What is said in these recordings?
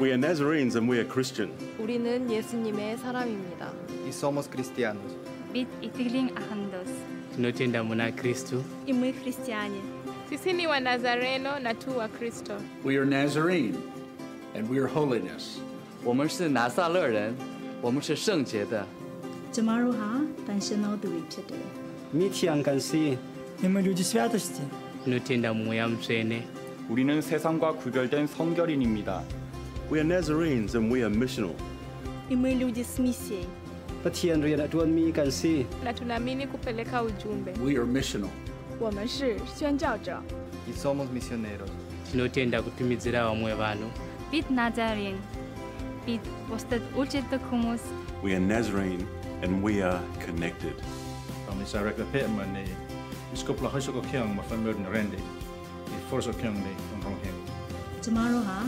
We are Nazarenes and we are Christian. 우리는 예수님의 사람입니다. Y somos cristianos. Bit itiling ahandos. Tunatenda mwana Kristo. Y muy cristiani. Sisi ni wa Nazareno na tu wa Kristo. We are Nazarene and we are holiness. 我们是拿撒勒人，我们是圣洁的。 Tomorrow ha, tansiano tuwipchete. 미티안 간시. 힘을 유지 святости. Tunatenda 모양새네. 우리는 세상과 구별된 성결인입니다. We are Nazarenes and we are missional. Y muy люди с миссией. Patian ria tuan mi kansi. Na tunaamini kupeleka ujumbe. We are missional. 我们是宣教者。 Y somos misioneros. Tunatenda kutumizira wamwe bano. Bit Nazarene. Bit posted ulchete kumus. We are Nazarene and we are connected. Kami sa rekapetman ni iskopla haso ko kyang mafamerd na rendi. I forso kyang ni onronghen. Tomorrow ha,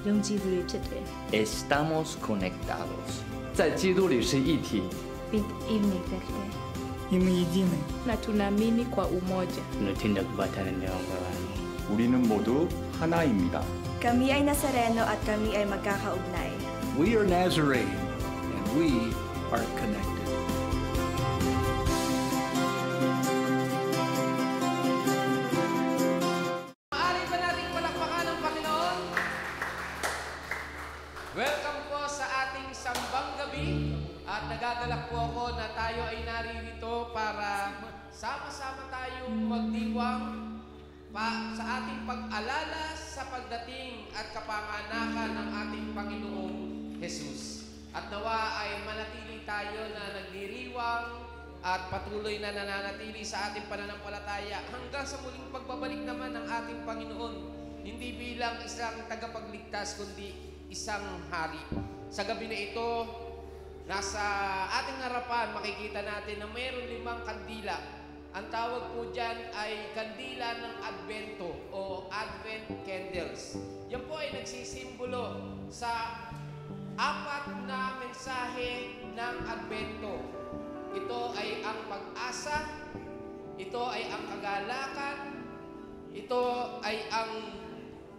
용지 tuwipchete. Estamos conectados. 在基督里是一体。 Bit imnipete. Y muy едины. Na tunaamini kwa umoja. Tunatenda kubatana na wamwe bano. 우리는 모두 하나입니다. Kami ay Nazareno at kami ay magkakaugnay. We are Nazarene and we are connected. Maaari ba nating palakpakan ang Panginoon? Welcome po sa ating sambang gabi at nagagalak po ako na tayo ay naririto para sama-sama tayong magdiwang sa ating pag-alala sa pagdating at kapanganakan ng ating Panginoong Jesus. At nawa ay manatili tayo na nagdiriwang at patuloy na nananatili sa ating pananampalataya hanggang sa muling pagbabalik naman ng ating Panginoon. Hindi bilang isang tagapagligtas kundi isang hari. Sa gabi na ito, nasa ating harapan makikita natin na mayroon 5 kandila. Ang tawag po dyan ay kandila ng Advento o Advent candles. Yan po ay nagsisimbolo sa 4 na mensahe ng Advento. Ito ay ang pag-asa, ito ay ang kagalakan, ito ay ang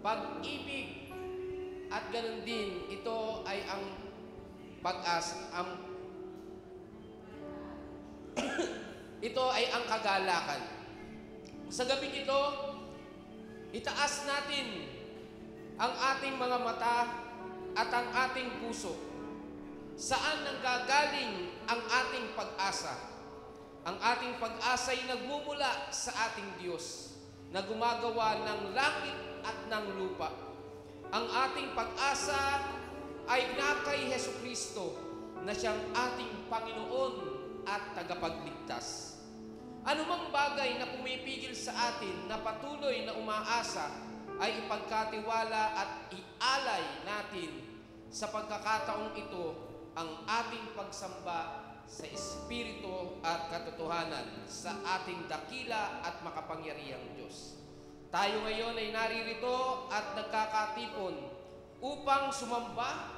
pag-ibig, at ganun din, ito ay ang pag-asa, ito ay ang kagalakan. Sa gabing ito, itaas natin ang ating mga mata at ang ating puso. Saan nanggagaling ang ating pag-asa? Ang ating pag-asa ay nagmumula sa ating Diyos na gumagawa ng langit at ng lupa. Ang ating pag-asa ay na kay Jesucristo na siyang ating Panginoon at tagapagligtas. Anumang bagay na pumipigil sa atin na patuloy na umaasa ay ipagkatiwala at ialay natin sa pagkakataong ito ang ating pagsamba sa Espiritu at katotohanan sa ating dakila at makapangyarihang Diyos. Tayo ngayon ay naririto at nagkakatipon upang sumamba,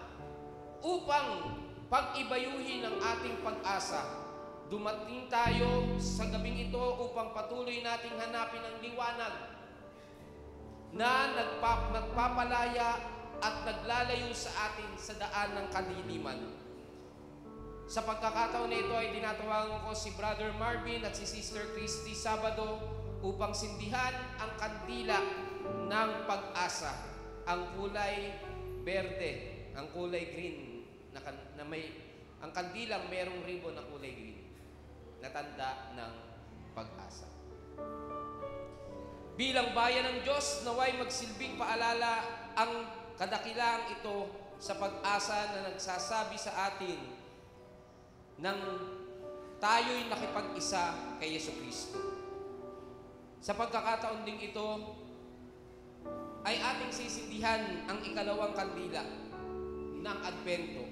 upang pag-ibayuhin ang ating pag-asa. Dumating tayo sa gabing ito upang patuloy nating hanapin ang liwanag na nagpapalaya at naglalayo sa atin sa daan ng kadiliman. Sa pagkakataon na ito ay tinatawagan ko si Brother Marvin at si Sister Christy Sabado upang sindihan ang kandila ng pag-asa. Ang kulay berde, ang kulay green, na may, ang kandilang merong ribbon na kulay green na tanda ng pag-asa. Bilang bayan ng Diyos, naway magsilbing paalala ang kadakilang ito sa pag-asa na nagsasabi sa atin nang tayo'y nakipag-isa kay Jesucristo. Sa pagkakataon ding ito, ay ating sisindihan ang ikalawang kandila ng Advento,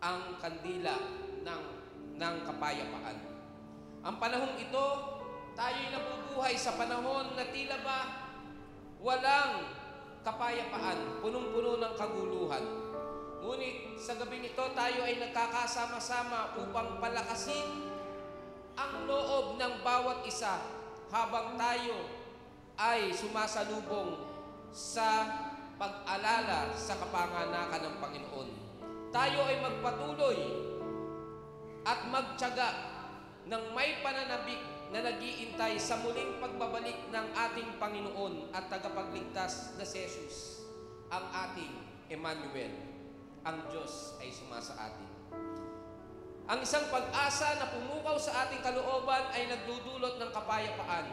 ang kandila ng kapayapaan. Ang panahong ito, tayo'y nabubuhay sa panahon na tila ba walang kapayapaan, punong-puno ng kaguluhan. Ngunit sa gabing ito, tayo ay nagkakasama-sama upang palakasin ang loob ng bawat isa habang tayo ay sumasalubong sa pag-alala sa kapanganakan ng Panginoon. Tayo ay magpatuloy at magtiyaga ng may pananabik na nag-iintay sa muling pagbabalik ng ating Panginoon at tagapagligtas na si Jesus, ang ating Emmanuel. Ang Diyos ay sumasa atin. Ang isang pag-asa na pumukaw sa ating kalooban ay nagdudulot ng kapayapaan.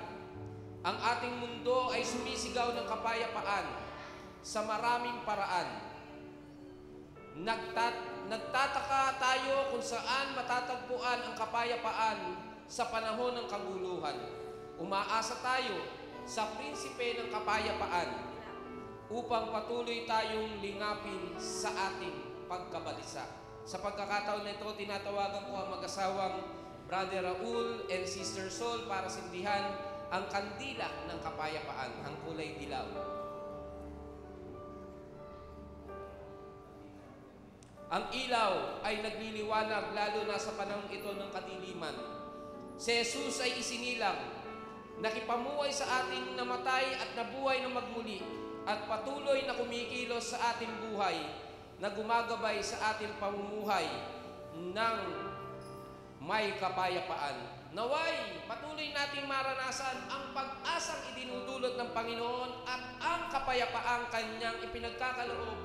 Ang ating mundo ay sumisigaw ng kapayapaan sa maraming paraan. Nagtataka tayo kung saan matatagpuan ang kapayapaan sa panahon ng kaguluhan. Umaasa tayo sa prinsipe ng kapayapaan upang patuloy tayong lingapin sa ating pagkabalisa. Sa pagkakataon na ito, tinatawagan ko ang mag-asawang Brother Raul and Sister Sol para sindihan ang kandila ng kapayapaan, ang kulay dilaw. Ang ilaw ay nagliliwanag lalo na sa panahon ito ng kadiliman. Si Jesus ay isinilang, nakipamuhay sa ating namatay at nabuhay na magmuli, at patuloy na kumikilos sa ating buhay, na gumagabay sa ating pamumuhay ng may kapayapaan. Naway, patuloy nating maranasan ang pag-asang idinudulot ng Panginoon at ang kapayapaang Kanyang ipinagkakaloob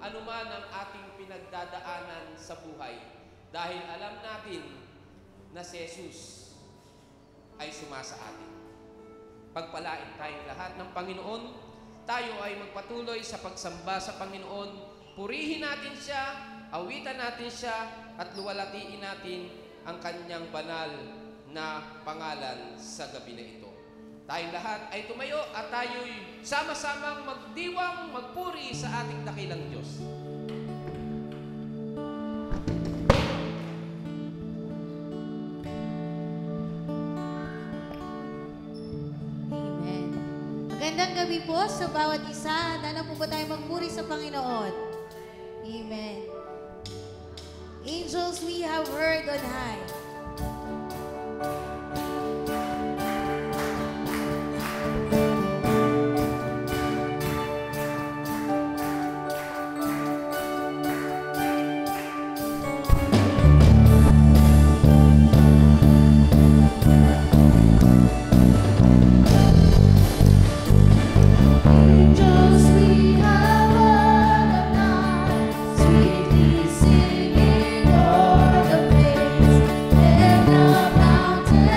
anuman ang ating pinagdadaanan sa buhay. Dahil alam natin na si Jesus ay sumasa atin. Pagpalain tayong lahat ng Panginoon, tayo ay magpatuloy sa pagsamba sa Panginoon. Purihin natin Siya, awitan natin Siya, at luwalatiin natin ang Kanyang banal na pangalan sa gabi na ito. Tayong lahat ay tumayo at tayo'y sama-samang magdiwang, magpuri sa ating dakilang Diyos. Amen. Magandang gabi po sa bawat isa. Nana po ba tayo magpuri sa Panginoon? Amen. Angels we have heard on high. Singing o'er the place and the mountain.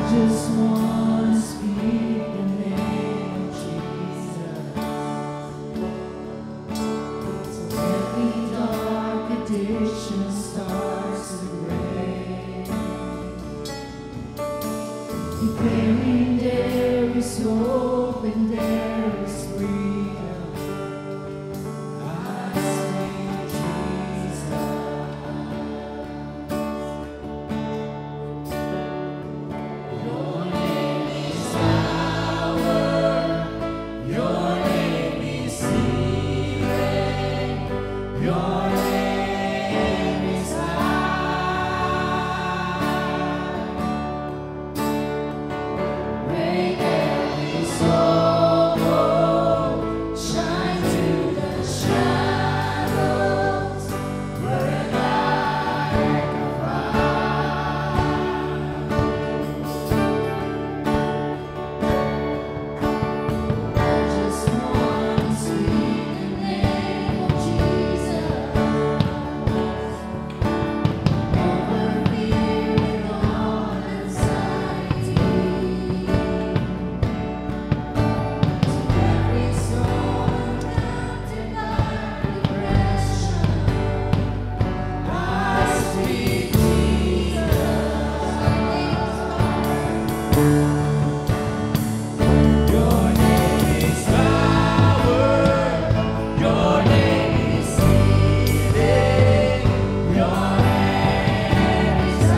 just want to speak the name of Jesus. So every dark addiction starts to break. Declaring there is hope and there is freedom. I speak Jesus. Your name is power. Your name is healing. Your name is break every stronghold, shine through the shadows, burn like a fire. Just want to speak the name of Jesus over fear and all anxiety. Every soul captive by depression, I speak Jesus. Your name is power. Your name is healing. Your name is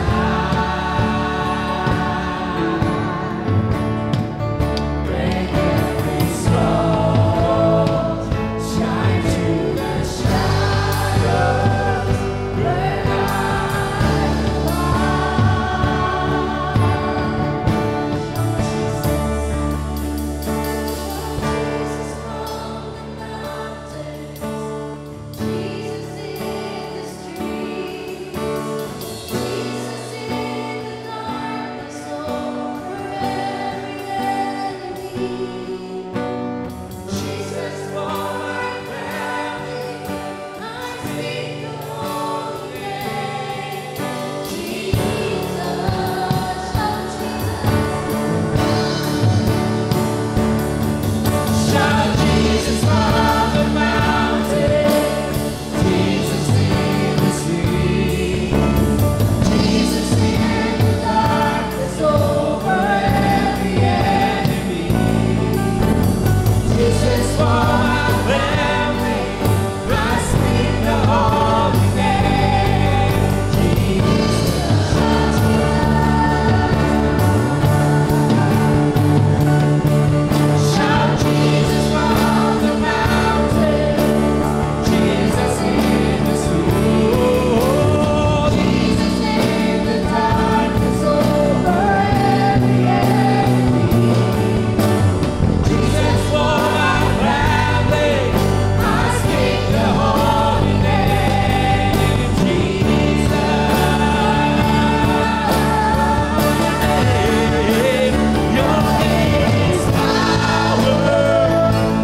break every stronghold, shine through the shadows, burn like Jesus from the mountains, Jesus in the streets, Jesus in the darkness over every enemy. Jesus for my family, I speak the holy name. Jesus, shout Jesus from the mountain, Jesus in the street, Jesus in the darkness over every enemy. Jesus for my family, I speak the holy name. Shout Jesus from the mountain, Jesus in the street, Jesus in the darkness over every enemy. Jesus for my family, I speak the holy name. Jesus, your name is power.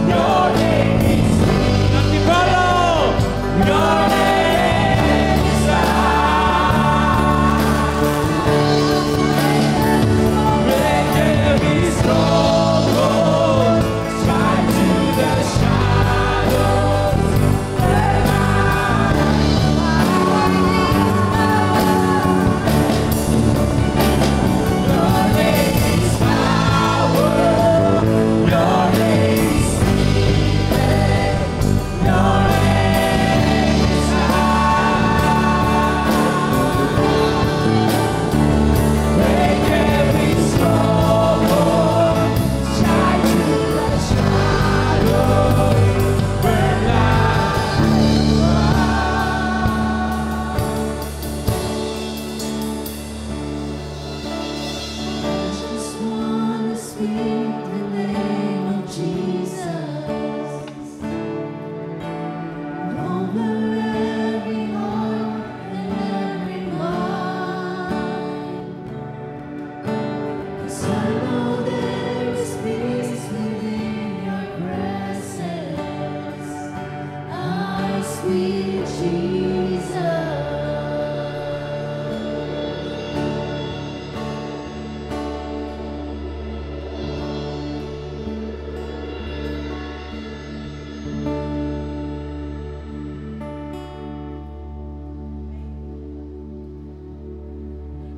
Your name is healing. Your name is break every stronghold, shine through the shadows, burn Your name is power. Your name is healing. Your name is break every stronghold, shine through the shadows, burn like I just want to speak the name of Jesus over every heart and every mind. 'Cause I know there is peace within your presence. I speak Jesus.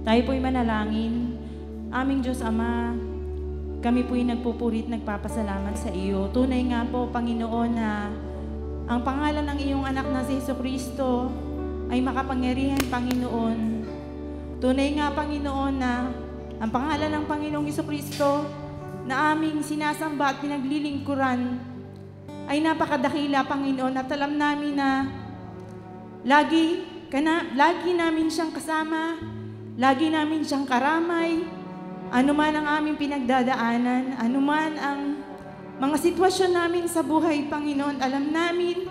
Tayo po'y manalangin. Aming Diyos Ama, kami po'y nagpupurit, nagpapasalamat sa iyo. Tunay nga po, Panginoon, na ang pangalan ng iyong anak na si Jesucristo ay makapangyarihan, Panginoon. Tunay nga, Panginoon, na ang pangalan ng Panginoong Jesucristo na aming sinasamba at pinaglilingkuran ay napakadakila, Panginoon, at alam namin na lagi namin siyang kasama, lagi namin siyang karamay, anuman ang aming pinagdadaanan, anuman ang mga sitwasyon namin sa buhay, Panginoon, alam namin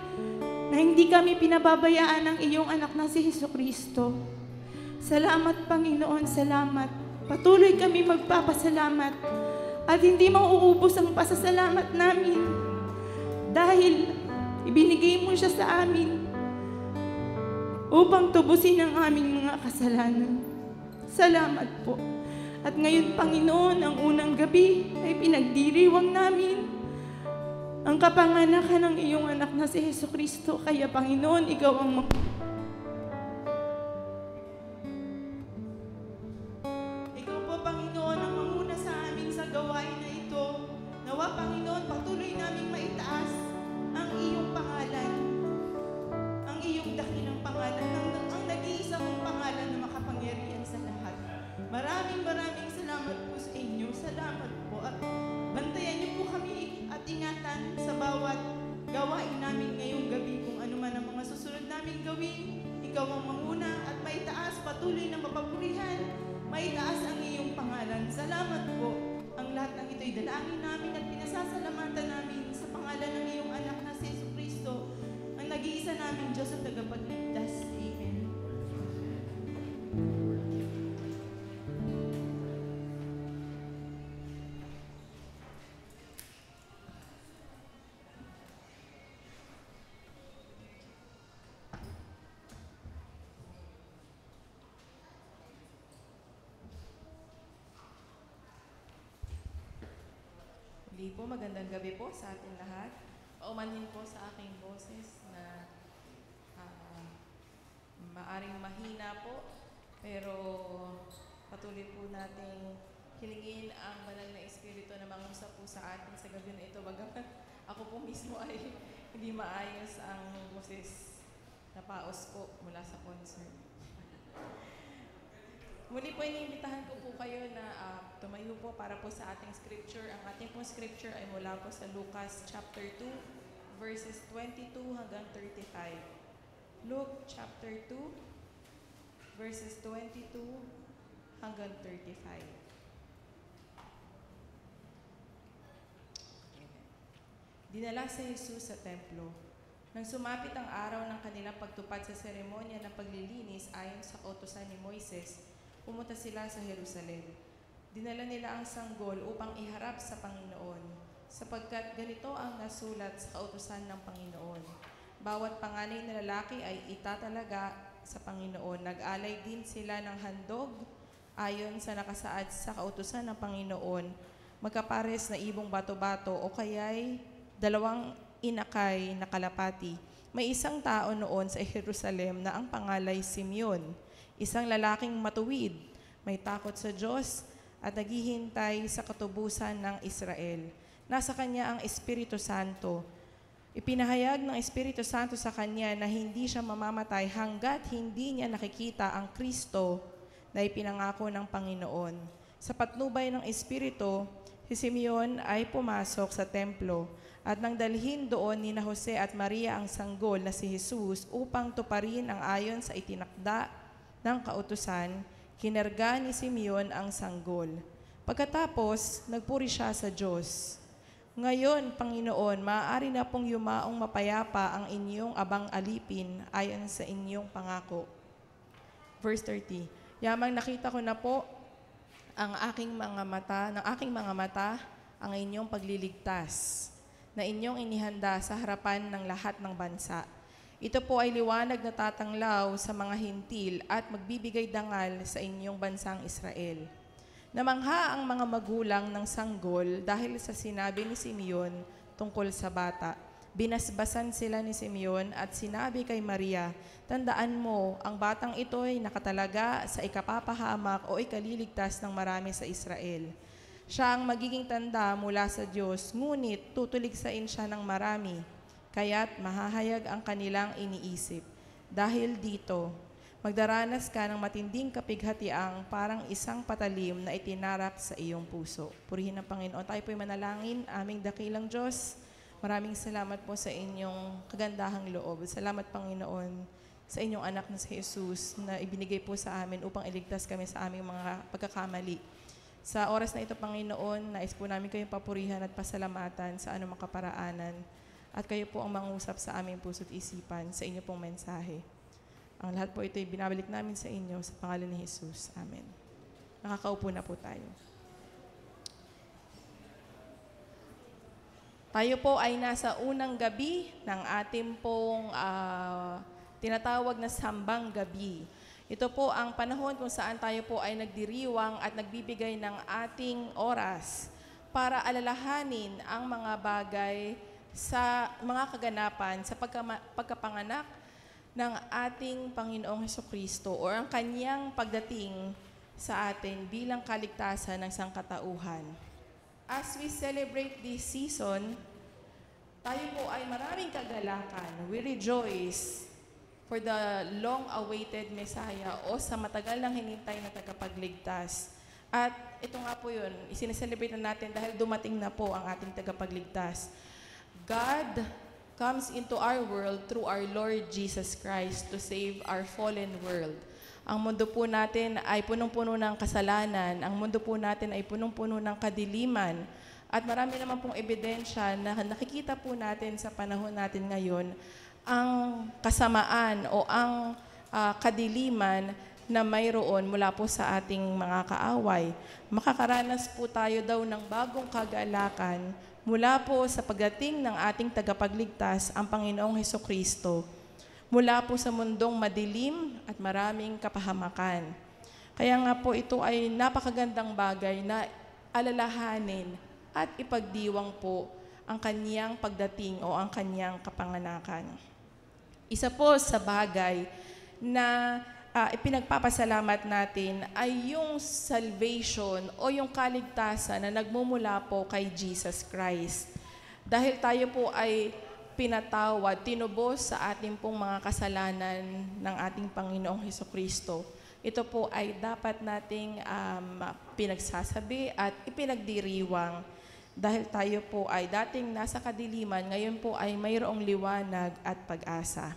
na hindi kami pinababayaan ng iyong anak na si Jesucristo. Salamat, Panginoon, salamat. Patuloy kami magpapasalamat at hindi mauubos ang pasasalamat namin dahil ibinigay mo siya sa amin upang tubusin ang aming mga kasalanan. Salamat po. At ngayon, Panginoon, ang unang gabi ay pinagdiriwang namin ang kapanganakan ng iyong anak na si Jesucristo. Kaya, Panginoon, ikaw ang ikaw po, Panginoon, ang manguna sa amin sa gawain na ito. Nawa, Panginoon, patuloy naming maitaas ang iyong pangalan, ang iyong dakilang pangalan, ang nag-iisa mong pangalan na makapangyarihan sa lahat. Maraming salamat po sa inyo. Salamat po. At bantayan niyo po kami at ingatan sa bawat gawain namin ngayong gabi. Kung ano man ang mga susunod namin gawin, ikaw ang manguna at maitaas, patuloy na mapapurihan, maitaas ang iyong pangalan. Salamat po. Ang lahat ng ito'y dalangin namin at pinasasalamatan namin sa pangalan ng iyong anak na si Jesucristo, ang nag-iisa namin Diyos at tagapagligtas. Amen. Muli po, magandang gabi po sa ating lahat. Paumanhin po sa aking boses na maaring mahina po, pero patuloy po nating hilingin ang banal na Espiritu na mangusap po sa atin sa gabi na ito. Bagamat ako po mismo ay hindi maayos ang boses na paos po mula sa concert. Muli po, iniimbitahan ko po kayo na tumayo po para po sa ating scripture. Ang ating pong scripture ay mula po sa Lucas chapter 2, verses 22 hanggang 35. Luke chapter 2, verses 22 hanggang 35. Dinala si Jesus sa templo. Nang sumapit ang araw ng kanilang pagtupad sa seremonya ng paglilinis ayon sa kautusan ni Moises, pumunta sila sa Jerusalem. Dinala nila ang sanggol upang iharap sa Panginoon, sapagkat ganito ang nasulat sa kautusan ng Panginoon. Bawat panganay na lalaki ay itatalaga sa Panginoon. Nag-alay din sila ng handog ayon sa nakasaad sa kautusan ng Panginoon, magkapares na ibong bato-bato o kaya'y 2 inakay na kalapati. May isang tao noon sa Jerusalem na ang pangalay Simeon, isang lalaking matuwid, may takot sa Diyos at naghihintay sa katubusan ng Israel. Nasa kanya ang Espiritu Santo. Ipinahayag ng Espiritu Santo sa kanya na hindi siya mamamatay hanggat hindi niya nakikita ang Kristo na ipinangako ng Panginoon. Sa patnubay ng Espiritu, si Simeon ay pumasok sa templo at nang dalhin doon ni Jose at Maria ang sanggol na si Jesus upang tuparin ang ayon sa itinakda ng kautusan, kinarga ni Simeon ang sanggol. Pagkatapos, nagpuri siya sa Diyos. Ngayon, Panginoon, maaari na pong yumaong mapayapa ang inyong abang alipin ayon sa inyong pangako. Verse 30. Yamang nakita ko na po ng aking mga mata ang inyong pagliligtas na inyong inihanda sa harapan ng lahat ng bansa. Ito po ay liwanag na tatanglaw sa mga hintil at magbibigay dangal sa inyong bansang Israel. Namangha ang mga magulang ng sanggol dahil sa sinabi ni Simeon tungkol sa bata. Binasbasan sila ni Simeon at sinabi kay Maria, "Tandaan mo, ang batang ito ay nakatalaga sa ikapapahamak o ikaliligtas ng marami sa Israel. Siya ang magiging tanda mula sa Diyos, ngunit tutuligsain siya ng marami, kaya't mahahayag ang kanilang iniisip. Dahil dito, magdaranas ka ng matinding kapighatiang parang isang patalim na itinarak sa iyong puso." Purihin ang Panginoon. Tayo po'y manalangin. Aming dakilang Diyos, maraming salamat po sa inyong kagandahang loob. Salamat, Panginoon, sa inyong anak na si Jesus na ibinigay po sa amin upang iligtas kami sa aming mga pagkakamali. Sa oras na ito, Panginoon, nais po namin kayong papurihan at pasalamatan sa anumang kaparaanan. At kayo po ang mangusap sa aming puso't isipan sa inyo pong mensahe. Ang lahat po ito ay binabalik namin sa inyo sa pangalan ni Jesus. Amen. Nakakaupo na po tayo. Tayo po ay nasa unang gabi ng ating pong tinatawag na sambang gabi. Ito po ang panahon kung saan tayo po ay nagdiriwang at nagbibigay ng ating oras para alalahanin ang mga bagay sa mga kaganapan sa pagkapanganak ng ating Panginoong Hesukristo o ang kanyang pagdating sa atin bilang kaligtasan ng sangkatauhan. As we celebrate this season, tayo po ay maraming kagalakan. We rejoice for the long-awaited Messiah o sa matagal nang hinintay na tagapagligtas. At ito nga po yun, isineselebrate na natin dahil dumating na po ang ating tagapagligtas. God comes into our world through our Lord Jesus Christ to save our fallen world. Ang mundo po natin ay punong-puno ng kasalanan. Ang mundo po natin ay punong-puno ng kadiliman. At marami naman pong ebidensya na nakikita po natin sa panahon natin ngayon ang kasamaan o ang kadiliman na mayroon mula po sa ating mga kaaway. Makakaranas po tayo daw ng bagong kagalakan mula po sa pagdating ng ating tagapagligtas, ang Panginoong Hesukristo, mula po sa mundong madilim at maraming kapahamakan. Kaya nga po ito ay napakagandang bagay na alalahanin at ipagdiwang po ang kanyang pagdating o ang kanyang kapanganakan. Isa po sa bagay na ipinagpapasalamat natin ay yung salvation o yung kaligtasan na nagmumula po kay Jesus Christ. Dahil tayo po ay pinatawad, tinubos sa ating pong mga kasalanan ng ating Panginoong Hesukristo. Ito po ay dapat nating pinagsasabi at ipinagdiriwang dahil tayo po ay dating nasa kadiliman, ngayon po ay mayroong liwanag at pag-asa.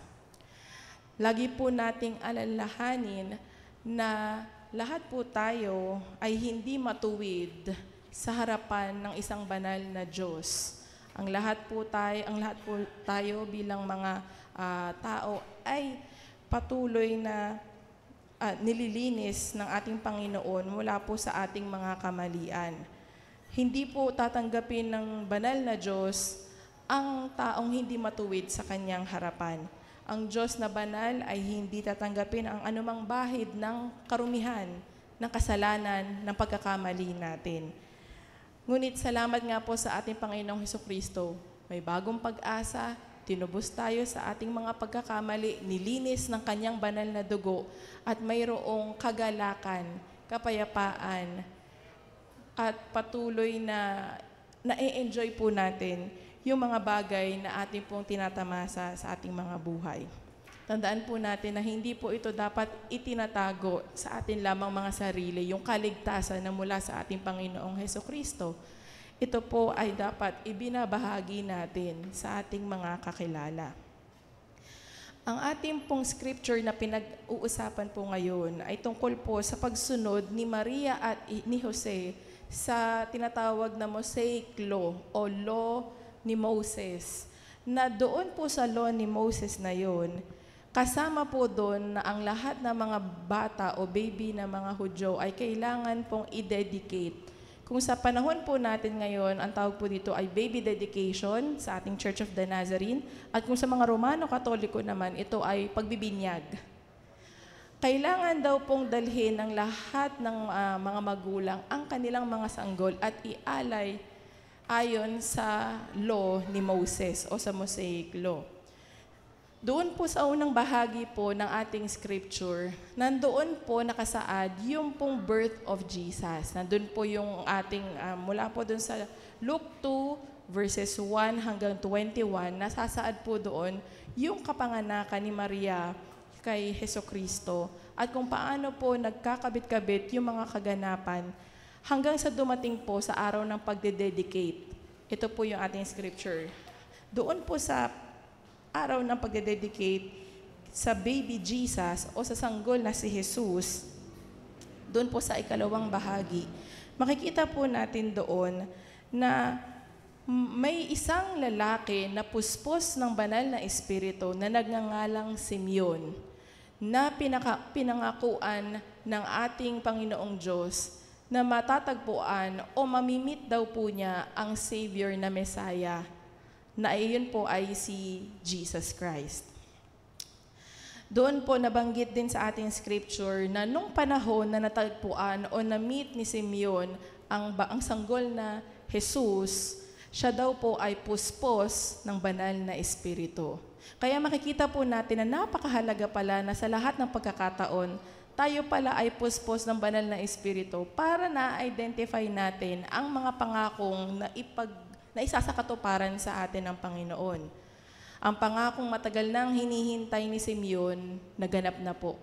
Lagi po nating alalahanin na lahat po tayo ay hindi matuwid sa harapan ng isang banal na Diyos. Ang lahat po tayo bilang mga tao ay patuloy na nililinis ng ating Panginoon mula po sa ating mga kamalian. Hindi po tatanggapin ng banal na Diyos ang taong hindi matuwid sa kanyang harapan. Ang Diyos na banal ay hindi tatanggapin ang anumang bahid ng karumihan, ng kasalanan, ng pagkakamali natin. Ngunit salamat nga po sa ating Panginoong Hesukristo. May bagong pag-asa, tinubos tayo sa ating mga pagkakamali, nilinis ng kanyang banal na dugo, at mayroong kagalakan, kapayapaan, at patuloy na na-enjoy po natin yung mga bagay na ating pong tinatamasa sa ating mga buhay. Tandaan po natin na hindi po ito dapat itinatago sa atin lamang mga sarili, yung kaligtasan na mula sa ating Panginoong Hesukristo. Ito po ay dapat ibinabahagi natin sa ating mga kakilala. Ang ating pong scripture na pinag-uusapan po ngayon ay tungkol po sa pagsunod ni Maria at ni Jose sa tinatawag na Mosaic Law o Law ni Moses. Na doon po sa Law ni Moses na yon, kasama po doon na ang lahat ng mga bata o baby na mga Hudyo ay kailangan pong i-dedicate. Kung sa panahon po natin ngayon, ang tawag po dito ay baby dedication sa ating Church of the Nazarene. At kung sa mga Romano-Katoliko naman, ito ay pagbibinyag. Kailangan daw pong dalhin ng lahat ng mga magulang ang kanilang mga sanggol at ialay ayon sa law ni Moses o sa Mosaic Law. Doon po sa unang bahagi po ng ating scripture, nandoon po nakasaad yung pong birth of Jesus. Nandoon po yung ating, mula po doon sa Luke 2 verses 1 hanggang 21, nasasaad po doon yung kapanganakan ni Maria kay Hesukristo at kung paano po nagkakabit-kabit yung mga kaganapan hanggang sa dumating po sa araw ng pagdededicate. Ito po yung ating scripture. Doon po sa araw ng pagdededicate sa baby Jesus o sa sanggol na si Jesus, doon po sa ikalawang bahagi, makikita po natin doon na may isang lalaki na puspos ng banal na espiritu na nagngangalang Simeon na pinangakuan ng ating Panginoong Diyos na matatagpuan o mamimit daw po niya ang Savior na Messiah, na iyon po ay si Jesus Christ. Doon po nabanggit din sa ating scripture na nung panahon na natagpuan o na-meet ni Simeon ang sanggol na Jesus, siya daw po ay puspos ng banal na espiritu. Kaya makikita po natin na napakahalaga pala na sa lahat ng pagkakataon, tayo pala ay puspos ng banal na espiritu para na-identify natin ang mga pangakong na isa sa katuparan sa atin ng Panginoon. Ang pangakong matagal nang hinihintay ni Simeon, naganap na po.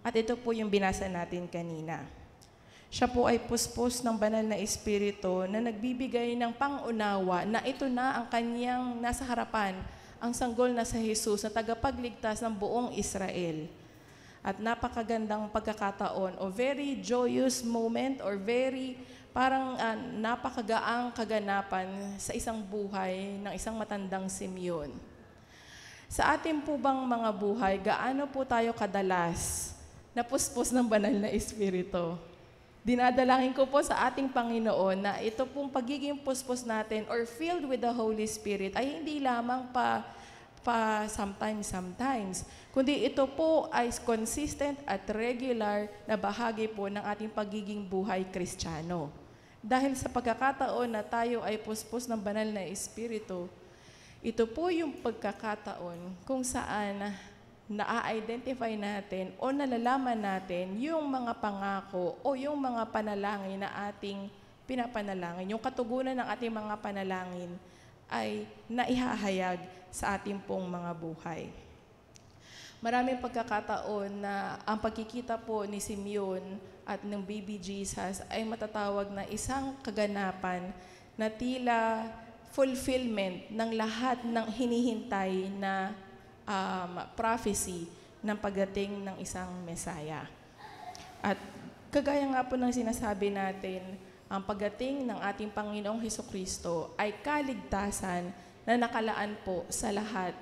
At ito po yung binasa natin kanina. Siya po ay puspos ng banal na espiritu na nagbibigay ng pangunawa na ito na ang kanyang nasa harapan, ang sanggol na sa Jesus na tagapagligtas ng buong Israel. At napakagandang pagkakataon o very joyous moment or very parang napakagaang kaganapan sa isang buhay ng isang matandang Simeon. Sa ating po bang mga buhay, gaano po tayo kadalas napuspos ng banal na espiritu? Dinadalangin ko po sa ating Panginoon na ito pong pagiging puspos natin or filled with the Holy Spirit ay hindi lamang pa sometimes, kundi ito po ay consistent at regular na bahagi po ng ating pagiging buhay Kristiyano. Dahil sa pagkakataon na tayo ay puspos ng banal na espiritu, ito po yung pagkakataon kung saan na-identify natin o nalalaman natin yung mga pangako o yung mga panalangin na ating pinapanalangin. Yung katugunan ng ating mga panalangin ay naihahayag sa ating pong mga buhay. Maraming pagkakataon na ang pagkikita po ni Simeon at ng baby Jesus ay matatawag na isang kaganapan na tila fulfillment ng lahat ng hinihintay na prophecy ng pagdating ng isang Messiah. At kagaya nga po ng sinasabi natin, ang pagdating ng ating Panginoong Hesukristo ay kaligtasan na nakalaan po sa lahat.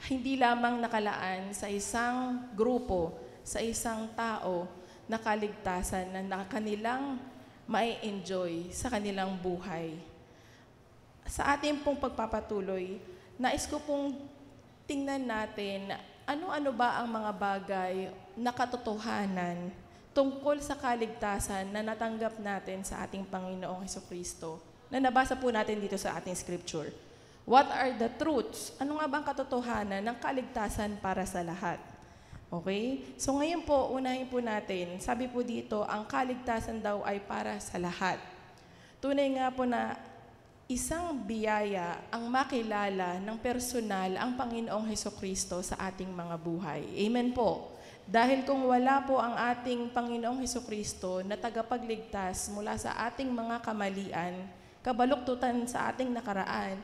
Hindi lamang nakalaan sa isang grupo, sa isang tao, na kaligtasan na kanilang mai-enjoy sa kanilang buhay. Sa ating pong pagpapatuloy, nais ko pong tingnan natin ano-ano ba ang mga bagay na katotohanan tungkol sa kaligtasan na natanggap natin sa ating Panginoong Hesukristo na nabasa po natin dito sa ating scripture. What are the truths? Ano nga ba ang katotohanan ng kaligtasan para sa lahat? Okay? So ngayon po, unahin po natin, sabi po dito, ang kaligtasan daw ay para sa lahat. Tunay nga po na isang biyaya ang makilala ng personal ang Panginoong Hesukristo sa ating mga buhay. Amen po. Dahil kung wala po ang ating Panginoong Hesukristo na tagapagligtas mula sa ating mga kamalian, kabaluktutan sa ating nakaraan,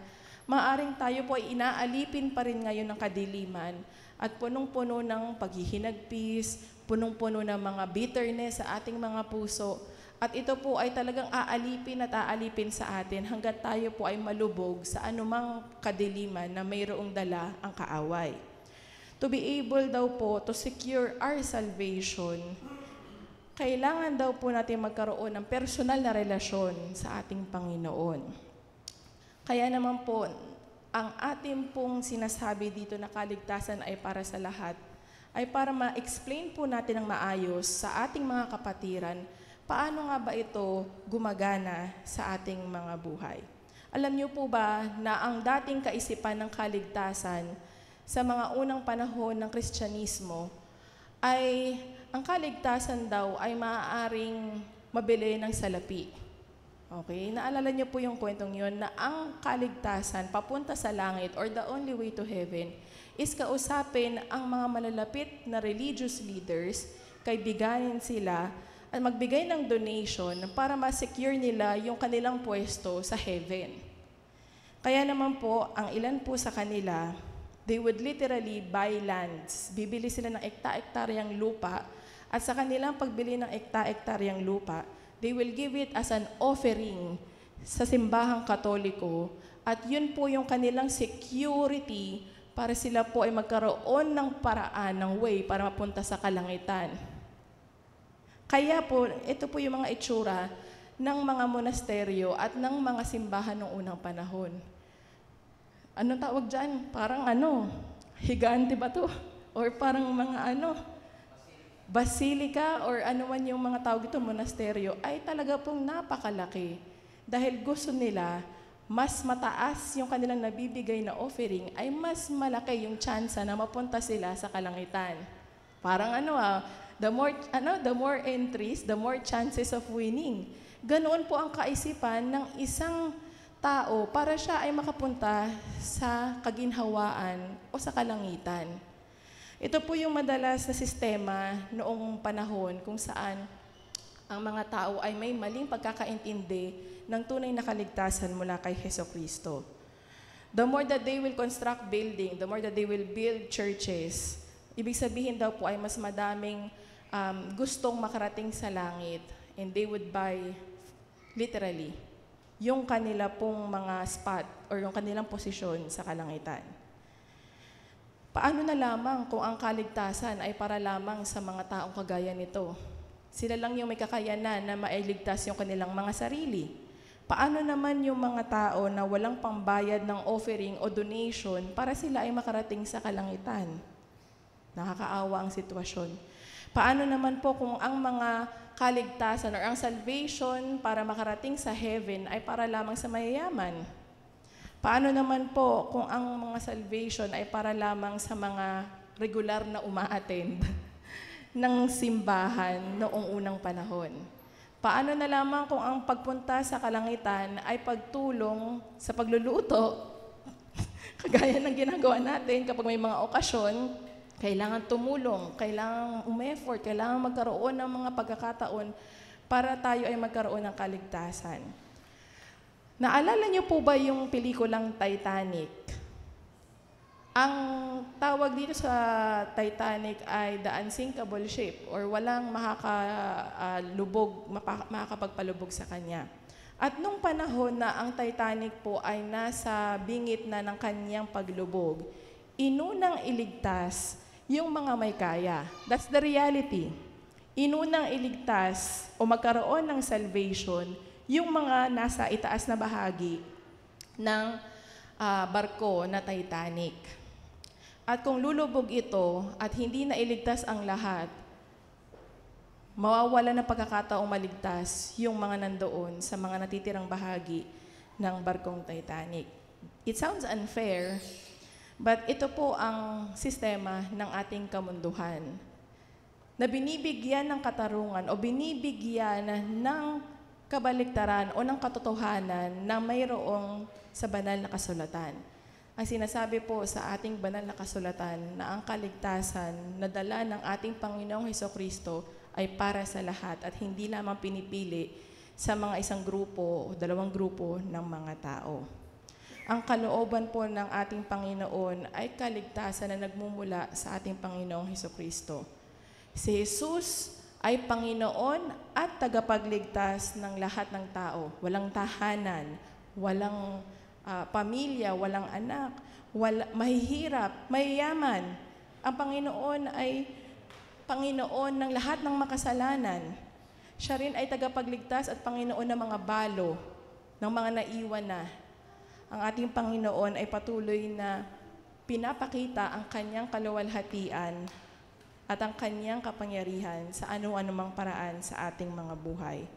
maaring tayo po ay inaalipin pa rin ngayon ng kadiliman at punong-puno ng paghihinagpis, punong-puno ng mga bitterness sa ating mga puso. At ito po ay talagang aalipin at aalipin sa atin hanggat tayo po ay malubog sa anumang kadiliman na mayroong dala ang kaaway. To be able daw po to secure our salvation, kailangan daw po natin magkaroon ng personal na relasyon sa ating Panginoon. Kaya naman po, ang ating pong sinasabi dito na kaligtasan ay para sa lahat, ay para ma-explain po natin ng maayos sa ating mga kapatiran, paano nga ba ito gumagana sa ating mga buhay. Alam niyo po ba na ang dating kaisipan ng kaligtasan sa mga unang panahon ng Kristyanismo ay ang kaligtasan daw ay maaaring mabili ng salapi. Okay? Naalala niyo po yung kwentong yun na ang kaligtasan papunta sa langit or the only way to heaven is kausapin ang mga malalapit na religious leaders, kaibiganin sila, at magbigay ng donation para ma-secure nila yung kanilang pwesto sa heaven. Kaya naman po, ang ilan po sa kanila, they would literally buy lands. Bibili sila ng ekta-ektaryang lupa at sa kanilang pagbili ng ekta-ektaryang lupa, they will give it as an offering sa simbahang Katoliko at yun po yung kanilang security para sila po ay magkaroon ng paraan, ng way para mapunta sa kalangitan. Kaya po, ito po yung mga itsura ng mga monasteryo at ng mga simbahan noong unang panahon. Anong tawag dyan? Parang higante ba to? Or parang mga basilika or ano man yung mga tawag ito, monasteryo, ay talaga pong napakalaki. Dahil gusto nila, mas mataas yung kanilang nabibigay na offering, ay mas malaki yung tsansa na mapunta sila sa kalangitan. Parang the more entries, the more chances of winning. Ganoon po ang kaisipan ng isang tao para siya ay makapunta sa kaginhawaan o sa kalangitan. Ito po yung madalas na sistema noong panahon kung saan ang mga tao ay may maling pagkakaintindi ng tunay na kaligtasan mula kay Hesukristo. The more that they will construct building, the more that they will build churches, ibig sabihin daw po ay mas madaming gustong makarating sa langit, and they would buy literally yung kanila pong mga spot or yung kanilang posisyon sa kalangitan. Paano na lamang kung ang kaligtasan ay para lamang sa mga taong kagaya nito? Sila lang yung may kakayanan na mailigtas yung kanilang mga sarili. Paano naman yung mga tao na walang pambayad ng offering o donation para sila ay makarating sa kalangitan? Nakakaawa ang sitwasyon. Paano naman po kung ang mga kaligtasan or ang salvation para makarating sa heaven ay para lamang sa mayayaman? Paano naman po kung ang mga salvation ay para lamang sa mga regular na uma-attend ng simbahan noong unang panahon? Paano na lamang kung ang pagpunta sa kalangitan ay pagtulong sa pagluluto, kagaya ng ginagawa natin kapag may mga okasyon, kailangan tumulong, kailangan umeffort, kailangan magkaroon ng mga pagkakataon para tayo ay magkaroon ng kaligtasan. Naalala niyo po ba yung pelikulang Titanic? Ang tawag dito sa Titanic ay the unsinkable ship or walang makakapagpalubog sa kanya. At nung panahon na ang Titanic po ay nasa bingit na ng kanyang paglubog, inunang iligtas yung mga may kaya. That's the reality. Inunang iligtas o magkaroon ng salvation yung mga nasa itaas na bahagi ng barko na Titanic. At kung lulubog ito at hindi na iligtas ang lahat, mawawala ng pagkakataong maligtas yung mga nandoon sa mga natitirang bahagi ng barkong Titanic. It sounds unfair, but ito po ang sistema ng ating kamunduhan na binibigyan ng katarungan o binibigyan ng kabaliktaran o ng katotohanan na mayroong sa banal na kasulatan. Ang sinasabi po sa ating banal na kasulatan na ang kaligtasan na dala ng ating Panginoong Hesukristo ay para sa lahat at hindi lamang pinipili sa mga isang grupo o dalawang grupo ng mga tao. Ang kalooban po ng ating Panginoon ay kaligtasan na nagmumula sa ating Panginoong Hesukristo. Si Jesus ay Panginoon at tagapagligtas ng lahat ng tao. Walang tahanan, walang pamilya, walang anak, mahihirap, mayayaman. Ang Panginoon ay Panginoon ng lahat ng makasalanan. Siya rin ay tagapagligtas at Panginoon ng mga balo, ng mga naiwan na. Ang ating Panginoon ay patuloy na pinapakita ang kanyang kaluwalhatian at ang kanyang kapangyarihan sa ano-anumang paraan sa ating mga buhay.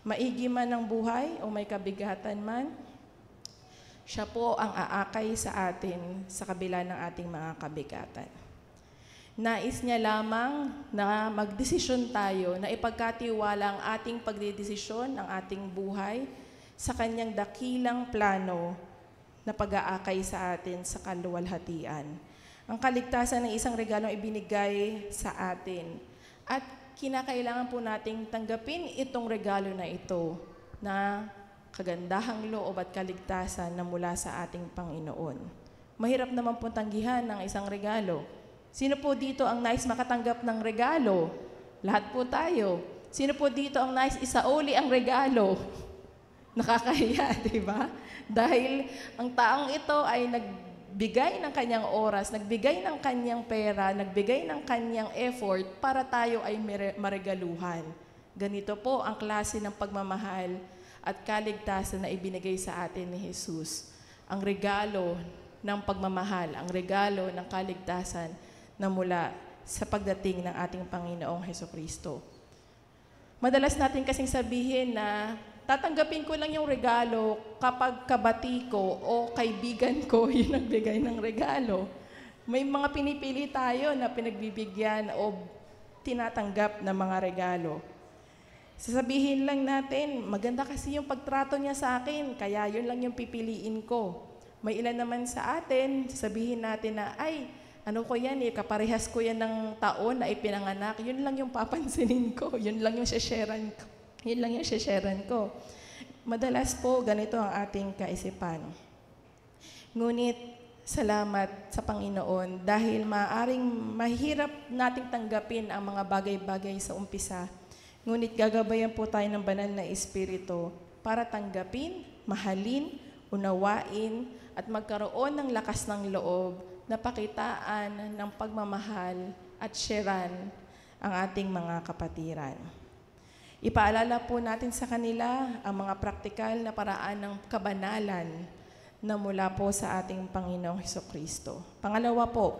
Maigi man ang buhay o may kabigatan man, Siya po ang aakay sa atin sa kabila ng ating mga kabigatan. Nais niya lamang na magdesisyon tayo, na ipagkatiwala ang ating pagdedesisyon, ang ating buhay, sa kanyang dakilang plano na pag-aakay sa atin sa kaluwalhatian. Ang kaligtasan ng isang regalong ibinigay sa atin. At kinakailangan po nating tanggapin itong regalo na ito na kagandahang loob at kaligtasan na mula sa ating Panginoon. Mahirap naman po tanggihan ng isang regalo. Sino po dito ang nais makatanggap ng regalo? Lahat po tayo. Sino po dito ang nais isauli ang regalo? Nakakahiya, di ba? Dahil ang taong ito ay nagbigay ng kanyang oras, nagbigay ng kanyang pera, nagbigay ng kanyang effort para tayo ay maregaluhan. Ganito po ang klase ng pagmamahal at kaligtasan na ibinigay sa atin ni Jesus. Ang regalo ng pagmamahal, ang regalo ng kaligtasan na mula sa pagdating ng ating Panginoong Hesukristo. Madalas natin kasing sabihin na tatanggapin ko lang yung regalo kapag kabati ko o kaibigan ko yung nagbigay ng regalo. May mga pinipili tayo na pinagbibigyan o tinatanggap na mga regalo. Sasabihin lang natin, maganda kasi yung pagtrato niya sa akin, kaya yun lang yung pipiliin ko. May ilan naman sa atin, sasabihin natin na, ay, ano ko yan eh, kaparehas ko yan ng taon na ipinanganak, yun lang yung papansinin ko, yun lang yung shasharean ko. Yun lang yung shasharean ko. Madalas po, ganito ang ating kaisipan. Ngunit, salamat sa Panginoon dahil maaring mahirap nating tanggapin ang mga bagay-bagay sa umpisa. Ngunit gagabayan po tayo ng banal na Espiritu para tanggapin, mahalin, unawain, at magkaroon ng lakas ng loob na pakitaan ng pagmamahal at sharean ang ating mga kapatiran. Ipaalala po natin sa kanila ang mga praktikal na paraan ng kabanalan na mula po sa ating Panginoong Hesukristo. Pangalawa po,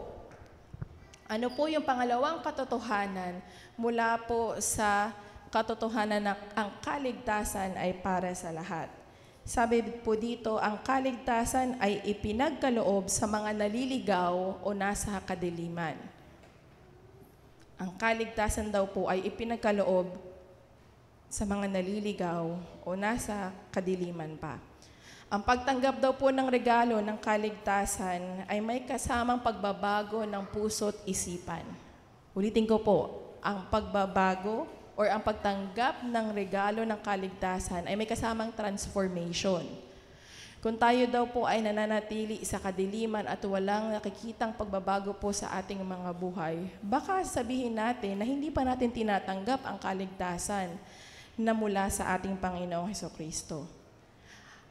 ano po yung pangalawang katotohanan mula po sa katotohanan na ang kaligtasan ay para sa lahat? Sabi po dito, ang kaligtasan ay ipinagkaloob sa mga naliligaw o nasa kadiliman. Ang kaligtasan daw po ay ipinagkaloob sa mga naliligaw o nasa kadiliman pa. Ang pagtanggap daw po ng regalo ng kaligtasan ay may kasamang pagbabago ng puso't isipan. Ulitin ko po, ang pagbabago or ang pagtanggap ng regalo ng kaligtasan ay may kasamang transformation. Kung tayo daw po ay nananatili sa kadiliman at walang nakikitang pagbabago po sa ating mga buhay, baka sabihin natin na hindi pa natin tinatanggap ang kaligtasan na mula sa ating Panginoong Hesukristo.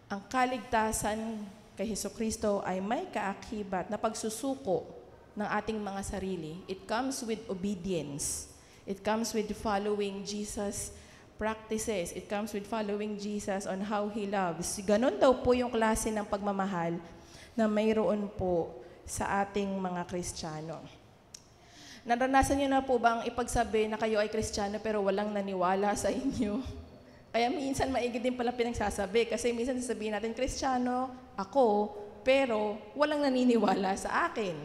Ang kaligtasan kay Hesukristo ay may kaakibat na pagsusuko ng ating mga sarili. It comes with obedience. It comes with following Jesus' practices. It comes with following Jesus on how He loves. Ganon daw po yung klase ng pagmamahal na mayroon po sa ating mga Kristiyano. Naranasan niyo na po bang ipagsabi na kayo ay Kristiyano pero walang naniwala sa inyo? Kaya minsan maigi din pala pinagsasabi kasi minsan sasabihin natin, Kristiyano ako, pero walang naniniwala sa akin.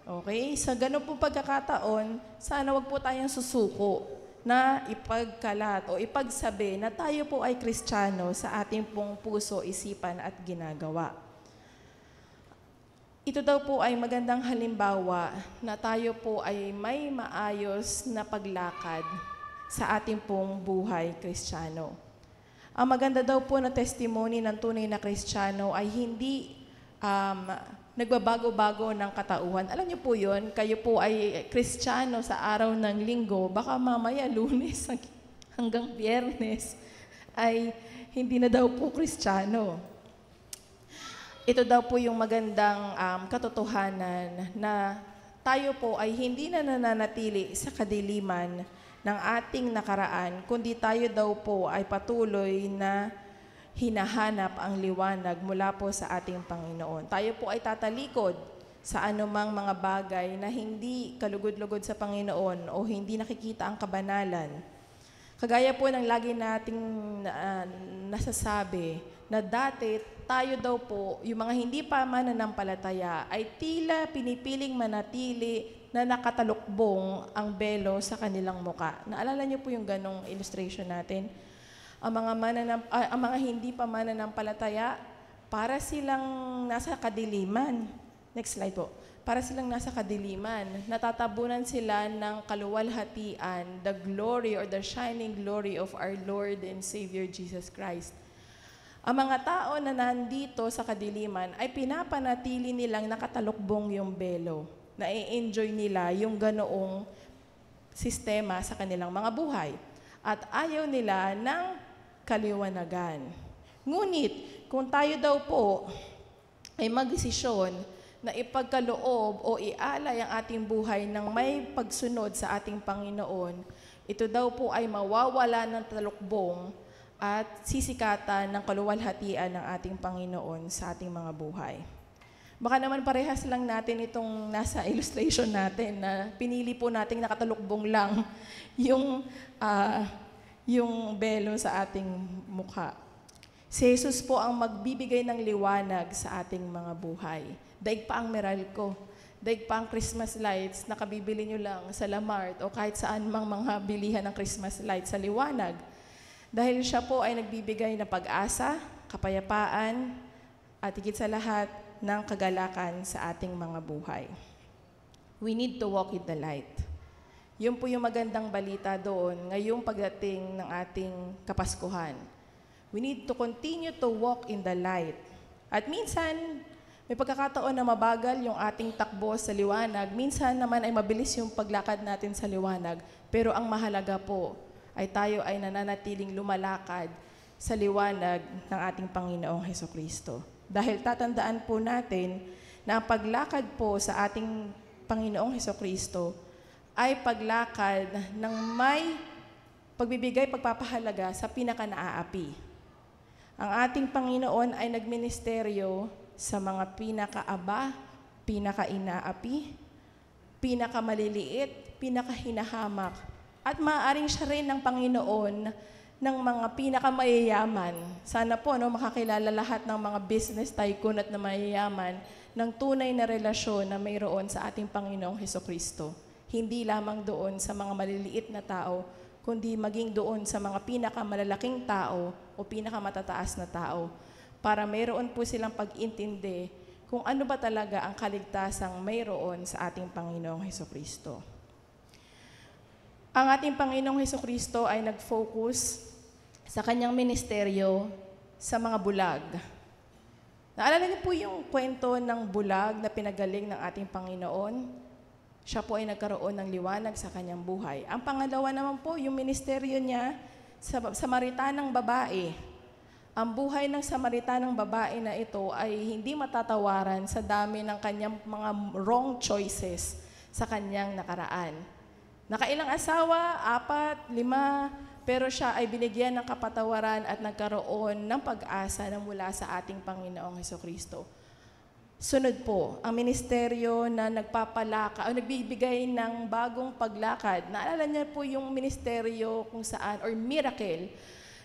Okay? Sa ganun po pagkakataon, sana wag po tayong susuko na ipagkalat o ipagsabi na tayo po ay Kristiyano sa ating pong puso, isipan at ginagawa. Ito daw po ay magandang halimbawa na tayo po ay may maayos na paglakad sa ating pong buhay Kristiyano. Ang maganda daw po na testimony ng tunay na Kristiyano ay hindi nagbabago-bago ng katauhan. Alam niyo po yun, kayo po ay Kristiyano sa araw ng linggo, baka mamaya Lunes hanggang Biyernes ay hindi na daw po Kristiyano. Ito daw po yung magandang katotohanan na tayo po ay hindi na nananatili sa kadiliman ng ating nakaraan, kundi tayo daw po ay patuloy na hinahanap ang liwanag mula po sa ating Panginoon. Tayo po ay tatalikod sa anumang mga bagay na hindi kalugod-lugod sa Panginoon o hindi nakikita ang kabanalan. Kagaya po ng lagi nating nasasabi na dati tayo daw po, yung mga hindi pa mananampalataya, ay tila pinipiling manatili na nakatalukbong ang belo sa kanilang muka. Naalala niyo po yung ganong illustration natin? Ang mga hindi pa mananampalataya, para silang nasa kadiliman. Next slide po. Para silang nasa kadiliman. Natatabunan sila ng kaluwalhatian, the glory or the shining glory of our Lord and Savior Jesus Christ. Ang mga tao na nandito sa kadiliman ay pinapanatili nilang nakatalukbong yung belo. Na-enjoy nila yung ganoong sistema sa kanilang mga buhay. At ayaw nila ng kaliwanagan. Ngunit, kung tayo daw po ay magdesisyon na ipagkaloob o ialay ang ating buhay ng may pagsunod sa ating Panginoon, ito daw po ay mawawala ng talukbong at sisikatan ng kaluwalhatian ng ating Panginoon sa ating mga buhay. Baka naman parehas lang natin itong nasa illustration natin na pinili po nating nakatalukbong lang yung belo sa ating mukha. Si Jesus po ang magbibigay ng liwanag sa ating mga buhay. Daig pa ang Meralco, daig pa ang Christmas lights na kabibili nyo lang sa Lamart o kahit saan mang mga bilihan ng Christmas lights sa liwanag. Dahil siya po ay nagbibigay ng pag-asa, kapayapaan, at higit sa lahat ng kagalakan sa ating mga buhay. We need to walk in the light. Yun po yung magandang balita doon ngayong pagdating ng ating Kapaskuhan. We need to continue to walk in the light. At minsan, may pagkakataon na mabagal yung ating takbo sa liwanag. Minsan naman ay mabilis yung paglakad natin sa liwanag. Pero ang mahalaga po ay tayo ay nananatiling lumalakad sa liwanag ng ating Panginoong Hesukristo. Dahil tatandaan po natin na ang paglakad po sa ating Panginoong Hesukristo ay paglakad ng may pagbibigay pagpapahalaga sa pinaka-naaapi. Ang ating Panginoon ay nagministeryo sa mga pinaka-aba, pinaka-inaapi, pinaka-maliliit, pinaka-hinahamak. At maaaring siya rin ng Panginoon ng mga pinaka-mayayaman. Sana po makakilala lahat ng mga business tycoon at na mayayaman ng tunay na relasyon na mayroon sa ating Panginoong Hesukristo. Hindi lamang doon sa mga maliliit na tao, kundi maging doon sa mga pinakamalalaking tao o pinakamatataas na tao para mayroon po silang pag-intindi kung ano ba talaga ang kaligtasang mayroon sa ating Panginoong Hesukristo. Ang ating Panginoong Hesukristo ay nag-focus sa kanyang ministeryo sa mga bulag. Naalala niyo po yung kwento ng bulag na pinagaling ng ating Panginoon? Siya po ay nagkaroon ng liwanag sa kanyang buhay. Ang pangalawa naman po, yung ministeryo niya sa Samaritanang babae. Ang buhay ng Samaritanang babae na ito ay hindi matatawaran sa dami ng kanyang mga wrong choices sa kanyang nakaraan. Nakailang asawa, 4, 5, pero siya ay binigyan ng kapatawaran at nagkaroon ng pag-asa na mula sa ating Panginoong Hesukristo. Sunod po, ang ministeryo na nagpapalaka o nagbibigay ng bagong paglakad. Naalala niyo po yung ministeryo kung saan, or miracle,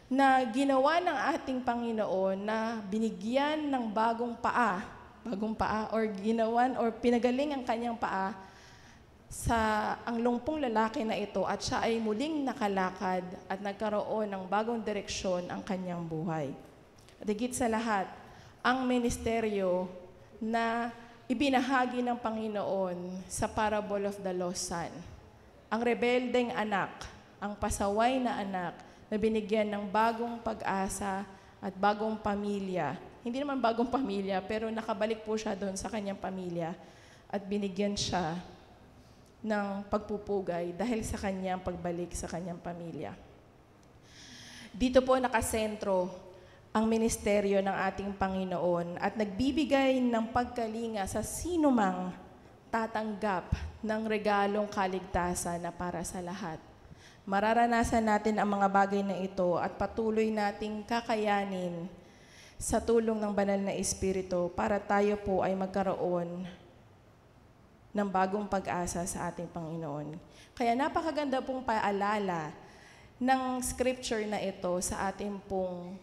na ginawa ng ating Panginoon na binigyan ng bagong paa, or ginawan, or pinagaling ang kanyang paa sa ang lumpong lalaki na ito at siya ay muling nakalakad at nagkaroon ng bagong direksyon ang kanyang buhay. At higit sa lahat, ang ministeryo na ibinahagi ng Panginoon sa parable of the lost son. Ang rebeldeng anak, ang pasaway na anak na binigyan ng bagong pag-asa at bagong pamilya. Hindi naman bagong pamilya, pero nakabalik po siya doon sa kanyang pamilya at binigyan siya ng pagpupugay dahil sa kanyang pagbalik sa kanyang pamilya. Dito po nakasentro ang ministeryo ng ating Panginoon at nagbibigay ng pagkalinga sa sinumang tatanggap ng regalong kaligtasan na para sa lahat. Mararanasan natin ang mga bagay na ito at patuloy nating kakayanin sa tulong ng Banal na Espiritu para tayo po ay magkaroon ng bagong pag-asa sa ating Panginoon. Kaya napakaganda pong paalala ng scripture na ito sa ating pong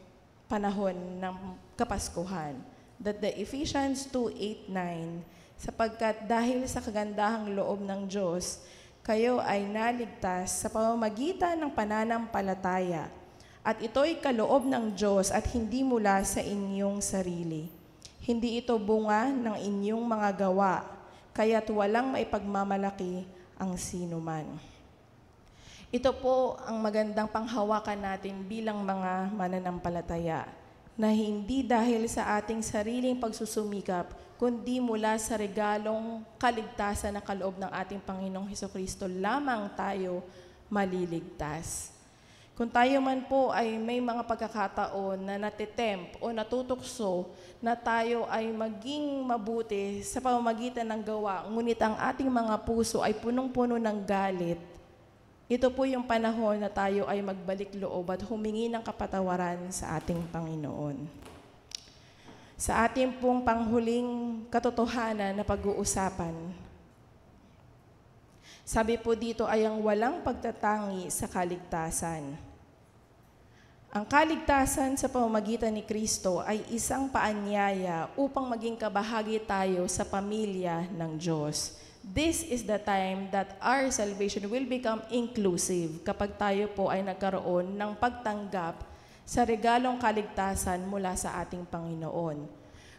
panahon ng Kapaskuhan. That the Ephesians 2:8-9, sapagkat dahil sa kagandahang loob ng Diyos, kayo ay naligtas sa pamamagitan ng pananampalataya. At ito'y kaloob ng Diyos at hindi mula sa inyong sarili. Hindi ito bunga ng inyong mga gawa, kaya't walang maipagmamalaki ang sinuman. Ito po ang magandang panghawakan natin bilang mga mananampalataya, na hindi dahil sa ating sariling pagsusumikap, kundi mula sa regalong kaligtasan na kaloob ng ating Panginoong Hesukristo lamang tayo maliligtas. Kung tayo man po ay may mga pagkakataon na natitempt o natutukso na tayo ay maging mabuti sa pamamagitan ng gawa, ngunit ang ating mga puso ay punong-puno ng galit, ito po yung panahon na tayo ay magbalik loob at humingi ng kapatawaran sa ating Panginoon. Sa ating pong panghuling katotohanan na pag-uusapan, sabi po dito ay ang walang pagtatangi sa kaligtasan. Ang kaligtasan sa pamamagitan ni Kristo ay isang paanyaya upang maging kabahagi tayo sa pamilya ng Diyos. This is the time that our salvation will become inclusive kapag tayo po ay nagkaroon ng pagtanggap sa regalong kaligtasan mula sa ating Panginoon.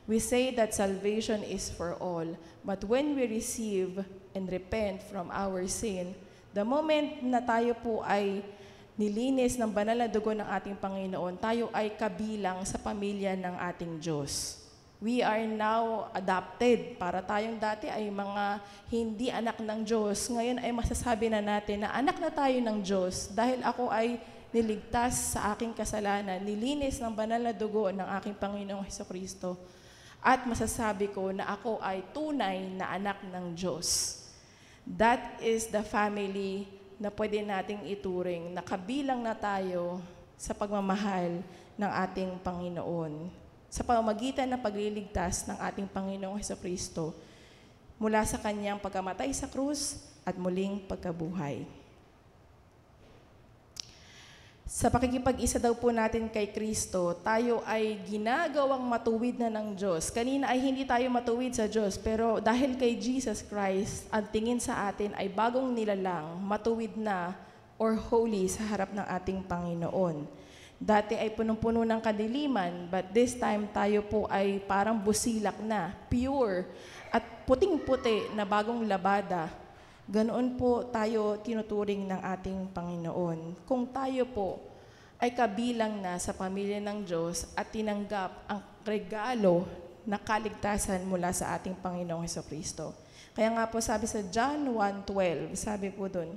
We say that salvation is for all, but when we receive and repent from our sin, the moment na tayo po ay nilinis ng banal na dugo ng ating Panginoon, tayo ay kabilang sa pamilya ng ating Diyos. We are now adopted. Para tayong dati ay mga hindi anak ng Diyos. Ngayon ay masasabi na natin na anak na tayo ng Diyos dahil ako ay niligtas sa aking kasalanan, nilinis ng banal na dugo ng aking Panginoong Hesukristo. At masasabi ko na ako ay tunay na anak ng Diyos. That is the family na pwede nating ituring na kabilang na tayo sa pagmamahal ng ating Panginoon, sa pamamagitan ng pagliligtas ng ating Panginoong Hesukristo mula sa kanyang pagkamatay sa krus at muling pagkabuhay. Sa pakikipag-isa daw po natin kay Kristo, tayo ay ginagawang matuwid na ng Diyos. Kanina ay hindi tayo matuwid sa Diyos, pero dahil kay Jesus Christ, ang tingin sa atin ay bagong nilalang, matuwid na or holy sa harap ng ating Panginoon. Dati ay punong-puno ng kadiliman, but this time tayo po ay parang busilak na, pure, at puting-puti na bagong labada. Ganoon po tayo tinuturing ng ating Panginoon. Kung tayo po ay kabilang na sa pamilya ng Diyos at tinanggap ang regalo na kaligtasan mula sa ating Panginoong Hesukristo. Kaya nga po sabi sa John 1:12, sabi po doon,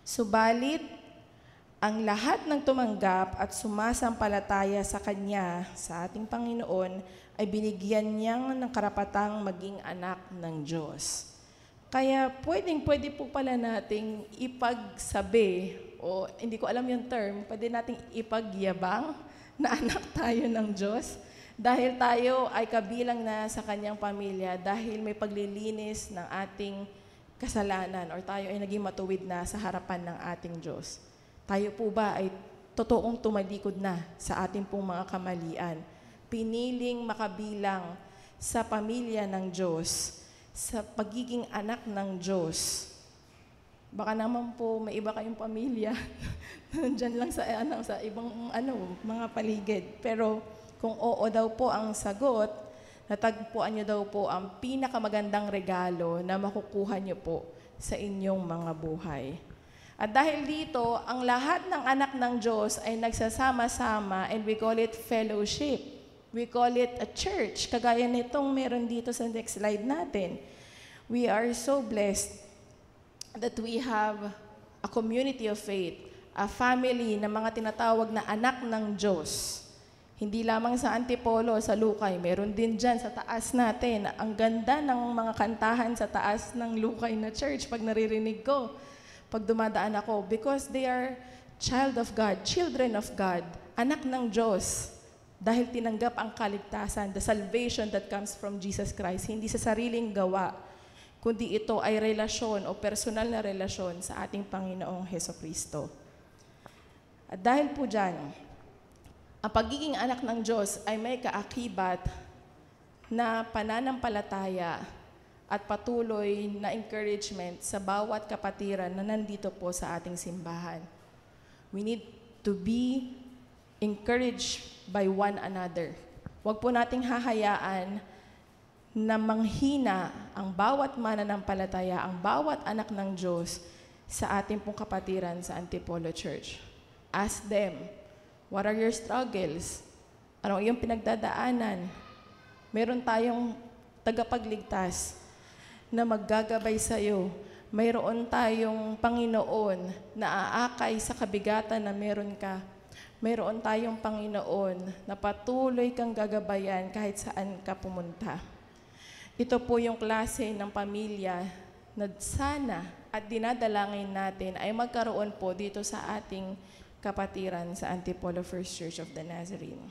subalit, ang lahat ng tumanggap at sumasampalataya sa Kanya, sa ating Panginoon, ay binigyan niyang ng karapatang maging anak ng Diyos. Kaya pwede po pala nating ipagsabi, o hindi ko alam yung term, pwede nating ipagyabang na anak tayo ng Diyos dahil tayo ay kabilang na sa Kanyang pamilya dahil may paglilinis ng ating kasalanan or tayo ay naging matuwid na sa harapan ng ating Diyos. Tayo po ba ay totoong tumalikod na sa ating pong mga kamalian? Piniling makabilang sa pamilya ng Diyos, sa pagiging anak ng Diyos. Baka naman po may iba kayong pamilya, dyan lang sa ibang mga paligid. Pero kung oo daw po ang sagot, natagpuan nyo daw po ang pinakamagandang regalo na makukuha nyo po sa inyong mga buhay. At dahil dito, ang lahat ng anak ng Diyos ay nagsasama-sama and we call it fellowship. We call it a church. Kagaya nitong meron dito sa next slide natin. We are so blessed that we have a community of faith, a family na mga tinatawag na anak ng Diyos. Hindi lamang sa Antipolo, sa Lucay, meron din dyan sa taas natin. Ang ganda ng mga kantahan sa taas ng Lucay na church pag naririnig ko. Pag dumadaan ako, because they are child of God, children of God, anak ng Diyos, dahil tinanggap ang kaligtasan, the salvation that comes from Jesus Christ, hindi sa sariling gawa, kundi ito ay relasyon o personal na relasyon sa ating Panginoong Hesukristo. At dahil po dyan, ang pagiging anak ng Diyos ay may kaakibat na pananampalataya at patuloy na encouragement sa bawat kapatiran na nandito po sa ating simbahan. We need to be encouraged by one another. Huwag po nating hahayaan na manghina ang bawat mananampalataya, ang bawat anak ng Diyos sa ating pong kapatiran sa Antipolo Church. Ask them, what are your struggles? Ano iyong pinagdadaanan? Meron tayong tagapagligtas na maggagabay sa iyo. Mayroon tayong Panginoon na aakay sa kabigatan na meron ka. Mayroon tayong Panginoon na patuloy kang gagabayan kahit saan ka pumunta. Ito po yung klase ng pamilya na sana at dinadalangin natin ay magkaroon po dito sa ating kapatiran sa Antipolo First Church of the Nazarene.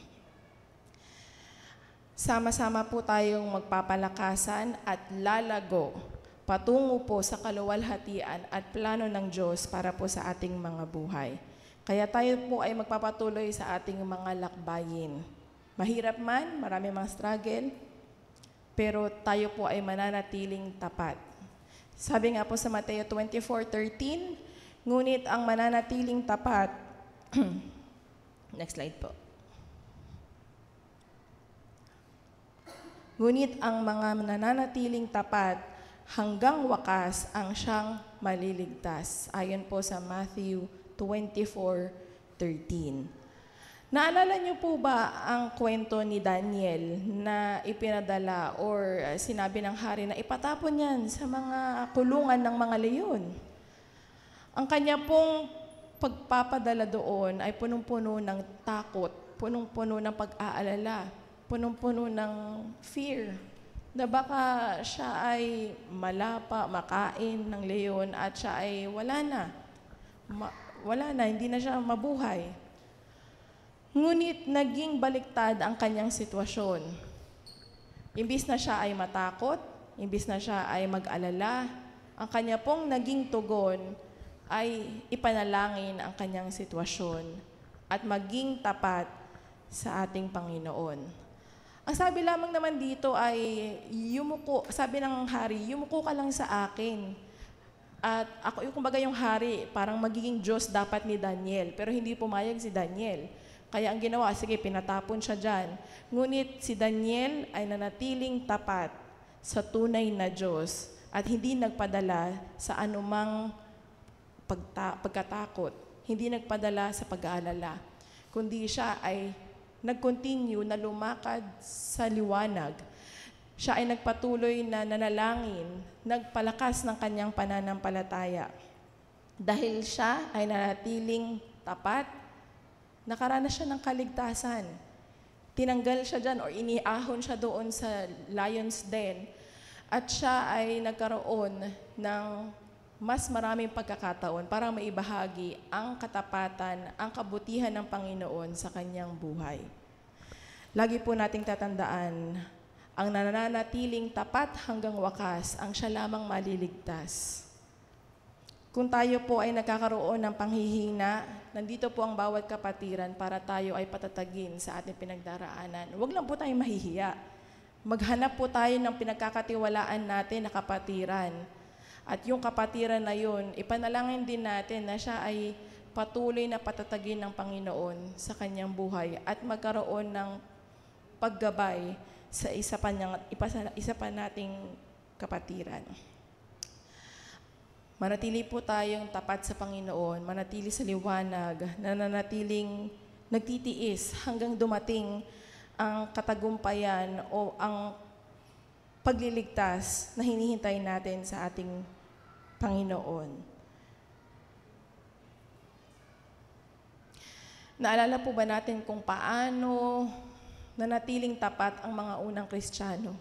Sama-sama po tayong magpapalakasan at lalago patungo po sa kaluwalhatian at plano ng Diyos para po sa ating mga buhay. Kaya tayo po ay magpapatuloy sa ating mga lakbayin. Mahirap man, marami mga struggle, pero tayo po ay mananatiling tapat. Sabi nga po sa Mateo 24:13, ngunit ang mananatiling tapat, next slide po. Ngunit ang mga nananatiling tapat hanggang wakas ang siyang maliligtas. Ayon po sa Matthew 24:13. Naalala niyo po ba ang kwento ni Daniel na ipinadala or sinabi ng hari na ipatapon yan sa mga kulungan ng mga leyon? Ang kanya pong pagpapadala doon ay punong-puno ng takot, punong-puno ng pag-aalala, punong-puno ng fear na baka siya ay malapa, makain ng leyon at siya ay wala na, hindi na siya mabuhay. Ngunit naging baliktad ang kanyang sitwasyon. Imbis na siya ay matakot, imbis na siya ay mag-alala, ang kanya pong naging tugon ay ipanalangin ang kanyang sitwasyon at maging tapat sa ating Panginoon. Ang sabi lamang naman dito ay, sabi ng hari, yumuko ka lang sa akin. At ako, kumbaga yung hari, parang magiging Diyos dapat ni Daniel, pero hindi pumayag si Daniel. Kaya ang ginawa, sige, pinatapon siya dyan. Ngunit si Daniel ay nanatiling tapat sa tunay na Diyos at hindi nagpadala sa anumang pagkatakot, hindi nagpadala sa pag-aalala, kundi siya ay nag-continue na lumakad sa liwanag. Siya ay nagpatuloy na nanalangin, nagpalakas ng kanyang pananampalataya. Dahil siya ay nanatiling tapat, nakaranas siya ng kaligtasan. Tinanggal siya dyan or iniahon siya doon sa lion's den. At siya ay nagkaroon ng mas maraming pagkakataon para maibahagi ang katapatan, ang kabutihan ng Panginoon sa kanyang buhay. Lagi po nating tatandaan, ang nananatiling tapat hanggang wakas, ang siya lamang maliligtas. Kung tayo po ay nagkakaroon ng panghihina, nandito po ang bawat kapatiran para tayo ay patatagin sa ating pinagdaraanan. Huwag lang po tayong mahihiya. Maghanap po tayo ng pinagkakatiwalaan natin na kapatiran. At yung kapatiran na yun, ipanalangin din natin na siya ay patuloy na patatagin ng Panginoon sa kanyang buhay at magkaroon ng paggabay sa isa pa nating kapatiran. Manatili po tayong tapat sa Panginoon, manatili sa liwanag, nananatiling nagtitiis hanggang dumating ang katagumpayan o ang pagliligtas na hinihintay natin sa ating Panginoon. Naalala po ba natin kung paano nanatiling tapat ang mga unang Kristiyano?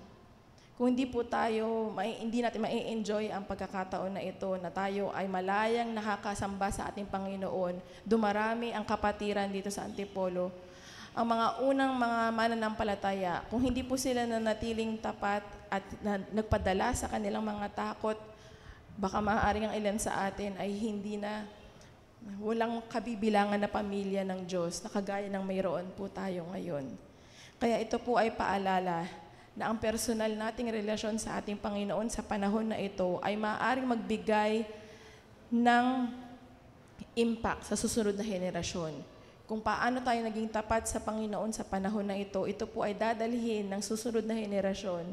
Kung hindi po tayo, hindi natin ma-enjoy ang pagkakataon na ito na tayo ay malayang nakakasamba sa ating Panginoon, dumarami ang kapatiran dito sa Antipolo. Ang mga unang mga mananampalataya, kung hindi po sila nanatiling tapat at nagpadala sa kanilang mga takot, baka maaaring ang ilan sa atin ay hindi na Walang kabibilangan na pamilya ng Diyos na kagaya ng mayroon po tayo ngayon. Kaya ito po ay paalala na ang personal nating relasyon sa ating Panginoon sa panahon na ito ay maaaring magbigay ng impact sa susunod na henerasyon. Kung paano tayo naging tapat sa Panginoon sa panahon na ito po ay dadalhin ng susunod na henerasyon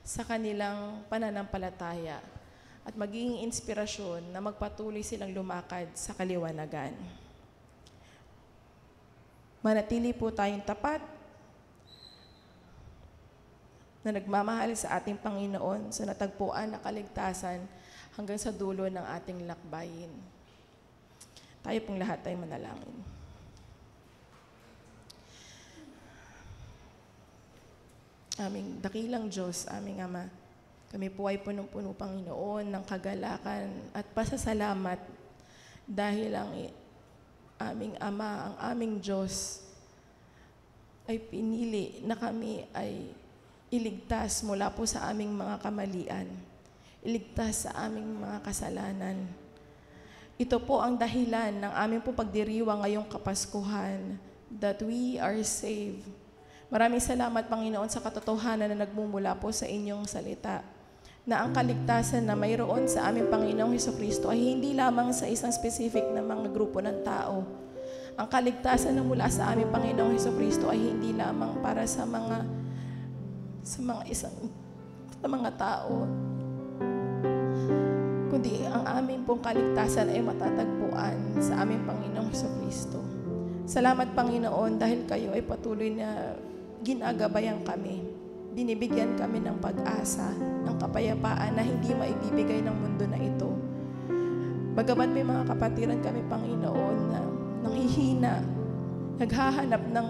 sa kanilang pananampalataya at magiging inspirasyon na magpatuloy silang lumakad sa kaliwanagan. Manatili po tayong tapat na nagmamahal sa ating Panginoon sa natagpuan na kaligtasan hanggang sa dulo ng ating lakbayin. Tayo pong lahat ay manalangin. Aming dakilang Diyos, aming Ama, kami po ay punong-puno, Panginoon, ng kagalakan at pasasalamat dahil ang aming Ama, ang aming Diyos, ay pinili na kami ay iligtas mula po sa aming mga kamalian, iligtas sa aming mga kasalanan. Ito po ang dahilan ng aming po pagdiriwang ngayong Kapaskuhan, that we are saved. Maraming salamat, Panginoon, sa katotohanan na nagmumula po sa inyong salita, na ang kaligtasan na mayroon sa aming Panginoong Hesukristo ay hindi lamang sa isang specific na mga grupo ng tao. Ang kaligtasan na mula sa aming Panginoong Hesukristo ay hindi lamang para sa mga tao, kundi ang aming pong kaligtasan ay matatagpuan sa aming Panginoong Hesukristo. Salamat, Panginoon, dahil kayo ay patuloy na ginagabayan kami. Binibigyan kami ng pag-asa, ng kapayapaan na hindi maibibigay ng mundo na ito. Bagamat may mga kapatiran kami, Panginoon, na nanghihina, naghahanap ng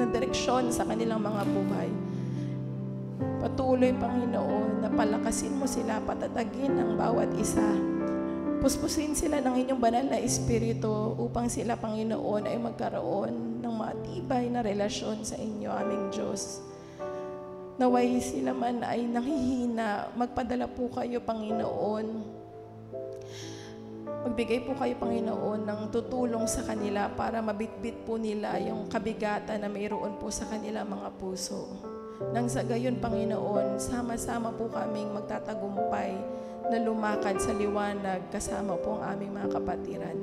direksyon sa kanilang mga buhay. Patuloy, Panginoon, na palakasin mo sila, patatagin ang bawat isa. Puspusin sila ng inyong banal na Espiritu upang sila, Panginoon, ay magkaroon ng matibay na relasyon sa inyo, aming Diyos. Naway sila man ay nanghihina, magpadala po kayo, Panginoon. Magbigay po kayo, Panginoon, ng tutulong sa kanila para mabitbit po nila yung kabigatan na mayroon po sa kanila mga puso. Nang sa gayon, Panginoon, sama-sama po kaming magtatagumpay na lumakad sa liwanag kasama po ang aming mga kapatiran.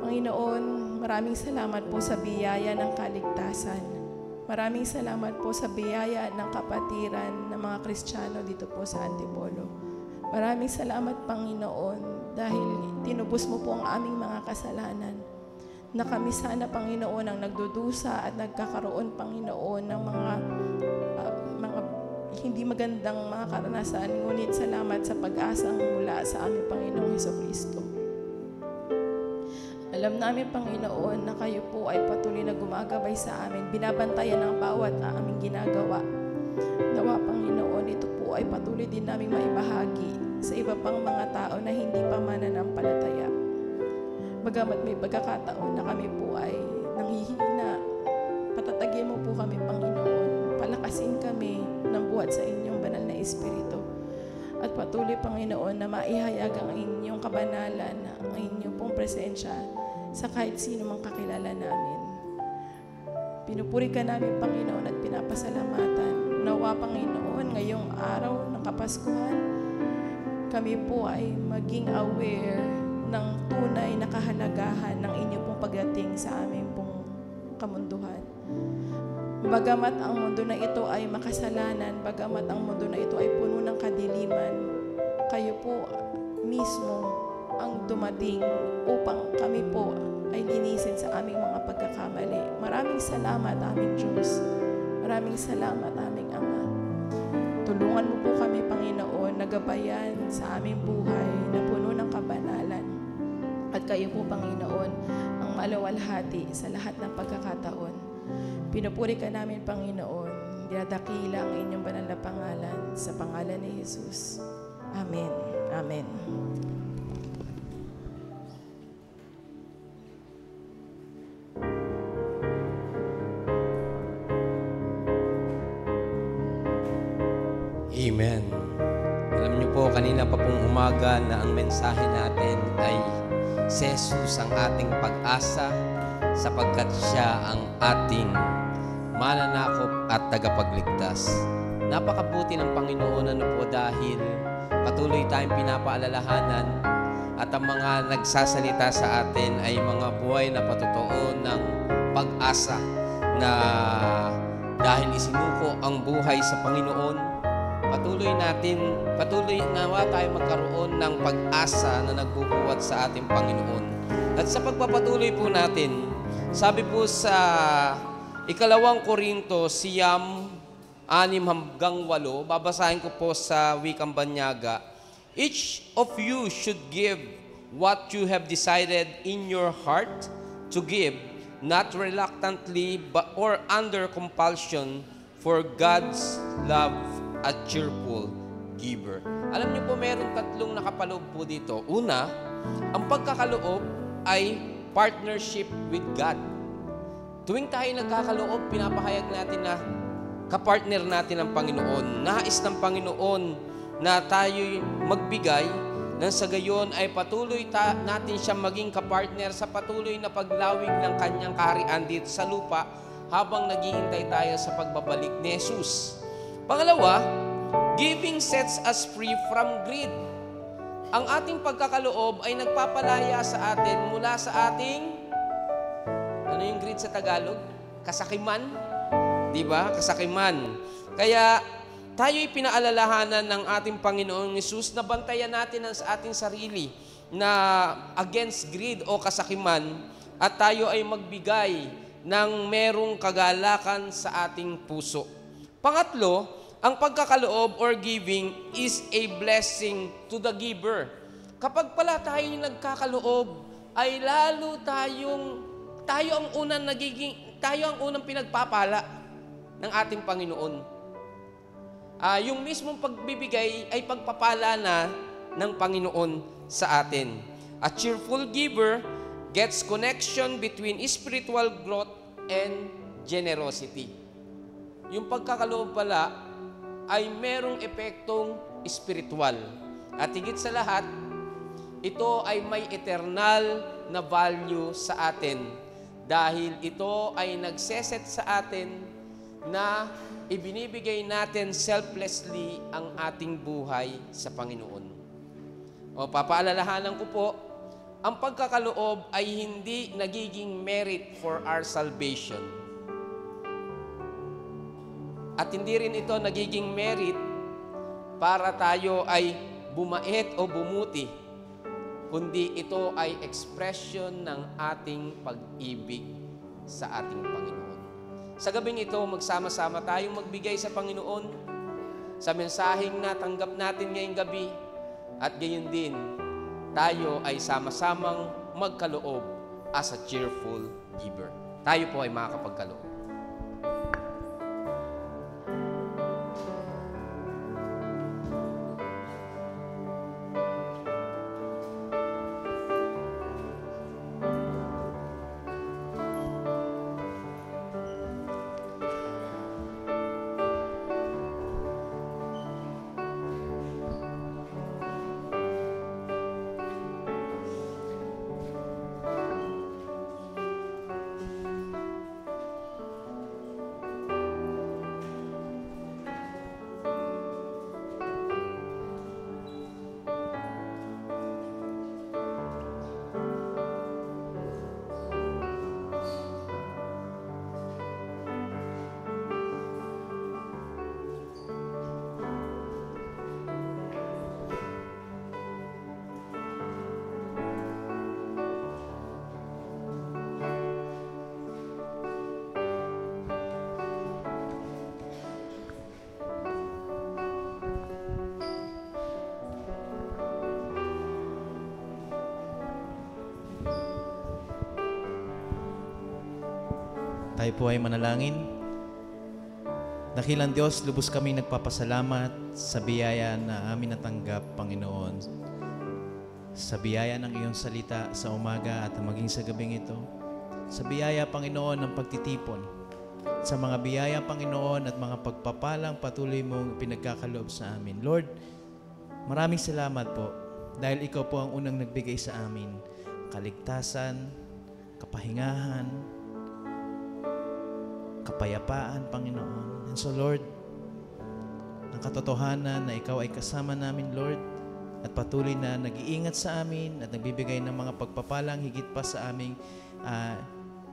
Panginoon, maraming salamat po sa biyaya ng kaligtasan. Maraming salamat po sa biyaya ng kapatiran ng mga Kristiyano dito po sa Antipolo. Maraming salamat, Panginoon, dahil tinubos mo po ang aming mga kasalanan. Na kami sana, Panginoon, ang nagdudusa at nagkakaroon, Panginoon, ng mga hindi magandang mga karanasan. Ngunit salamat sa pag-asang mula sa aming Panginoong Hesukristo. Alam namin, Panginoon, na kayo po ay patuloy na gumagabay sa amin. Binabantayan ang bawat aming ginagawa. Nawa, Panginoon, ito po ay patuloy din namin maibahagi sa iba pang mga tao na hindi pa mananampalataya. Bagamat may pagkakataon na kami po ay nanghihina, patatagin mo po kami, Panginoon. Palakasin kami ng buhat sa inyong banal na Espiritu. At patuloy, Panginoon, na maihayag ang inyong kabanalan, ang inyong pong presensya sa kahit sino mang kakilala namin. Pinupuri ka namin, Panginoon, at pinapasalamatan. Nawa, Panginoon, ngayong araw ng Kapaskuhan, kami po ay maging aware ng tunay na kahalagahan ng inyong pong pagdating sa aming pong kamunduhan. Bagamat ang mundo na ito ay makasalanan, bagamat ang mundo na ito ay puno ng kadiliman, kayo po mismo ang dumating upang kami po ay linisin sa aming mga pagkakamali. Maraming salamat, aming Diyos. Maraming salamat, aming Ama. Tulungan mo po kami, Panginoon, na gabayan sa aming buhay na puno ng kabanalan. At kayo po, Panginoon, ang malawalhati sa lahat ng pagkakataon. Pinupuri ka namin, Panginoon. Dinadakila ang inyong banal na pangalan sa pangalan ni Jesus. Amen. Amen. Amen. Alam niyo po, kanina pa pong umaga na ang mensahe natin ay si Jesus ang ating pag-asa sapagkat siya ang ating mananakop at tagapagligtas. Napakabuti ng Panginoon po dahil patuloy tayong pinapaalalahanan at ang mga nagsasalita sa atin ay mga buhay na patotoo ng pag-asa na dahil isinuko ang buhay sa Panginoon, patuloy nawa tayo magkaroon ng pag-asa na nagbubuhat sa ating Panginoon. At sa pagpapatuloy po natin, sabi po sa 2 Korinto 6:6-8, babasahin ko po sa Wikang Banyaga. Each of you should give what you have decided in your heart to give, not reluctantly or under compulsion, for God's love a cheerful giver. Alam niyo po, meron tatlong nakapaloob po dito. Una, ang pagkakaloob ay partnership with God. Tuwing tayo nagkakaloob, pinapahayag natin na kapartner natin ang Panginoon. Nais ng Panginoon na tayo'y magbigay nang sa gayon ay patuloy natin siyang maging kapartner sa patuloy na paglawig ng kanyang kaharian dito sa lupa habang naghihintay tayo sa pagbabalik ni Jesus. Pangalawa, giving sets us free from greed. Ang ating pagkakaloob ay nagpapalaya sa atin mula sa ating, ano yung greed sa Tagalog? Kasakiman. Diba? Kasakiman. Kaya, tayo'y pinaalalahanan ng ating Panginoong Hesus na bantayan natin ang ating sarili na against greed o kasakiman at tayo ay magbigay ng merong kagalakan sa ating puso. Pangatlo, ang pagkakaloob or giving is a blessing to the giver. Kapag pala tayo nagkakaloob, ay lalo tayo ang unang pinagpapala ng ating Panginoon. Yung mismong pagbibigay ay pagpapala na ng Panginoon sa atin. A cheerful giver gets connection between spiritual growth and generosity. Yung pagkakaloob pala ay merong epektong spiritual. At higit sa lahat, ito ay may eternal na value sa atin dahil ito ay nagseset sa atin na ibinibigay natin selflessly ang ating buhay sa Panginoon. O papaalalahanan ko po, ang pagkakaloob ay hindi nagiging merit for our salvation. At hindi rin ito nagiging merit para tayo ay bumait o bumuti, kundi ito ay expression ng ating pag-ibig sa ating Panginoon. Sa gabing ito, magsama-sama tayong magbigay sa Panginoon sa mensaheng natanggap natin ngayong gabi at gayon din, tayo ay sama-samang magkaloob as a cheerful giver. Tayo po ay makakapagkaloob. Tayo po ay manalangin. Dakilang Diyos, lubos kami nagpapasalamat sa biyaya na amin natanggap, Panginoon. Sa biyaya ng iyong salita sa umaga at maging sa gabing ito. Sa biyaya, Panginoon, ng pagtitipon. Sa mga biyaya, Panginoon, at mga pagpapalang patuloy mong pinagkakaloob sa amin. Lord, maraming salamat po dahil ikaw po ang unang nagbigay sa amin. kaligtasan, kapahingahan, kapayapaan, Panginoon. And so, Lord, ang katotohanan na Ikaw ay kasama namin, Lord, at patuloy na nag-iingat sa amin at nagbibigay ng mga pagpapalang higit pa sa aming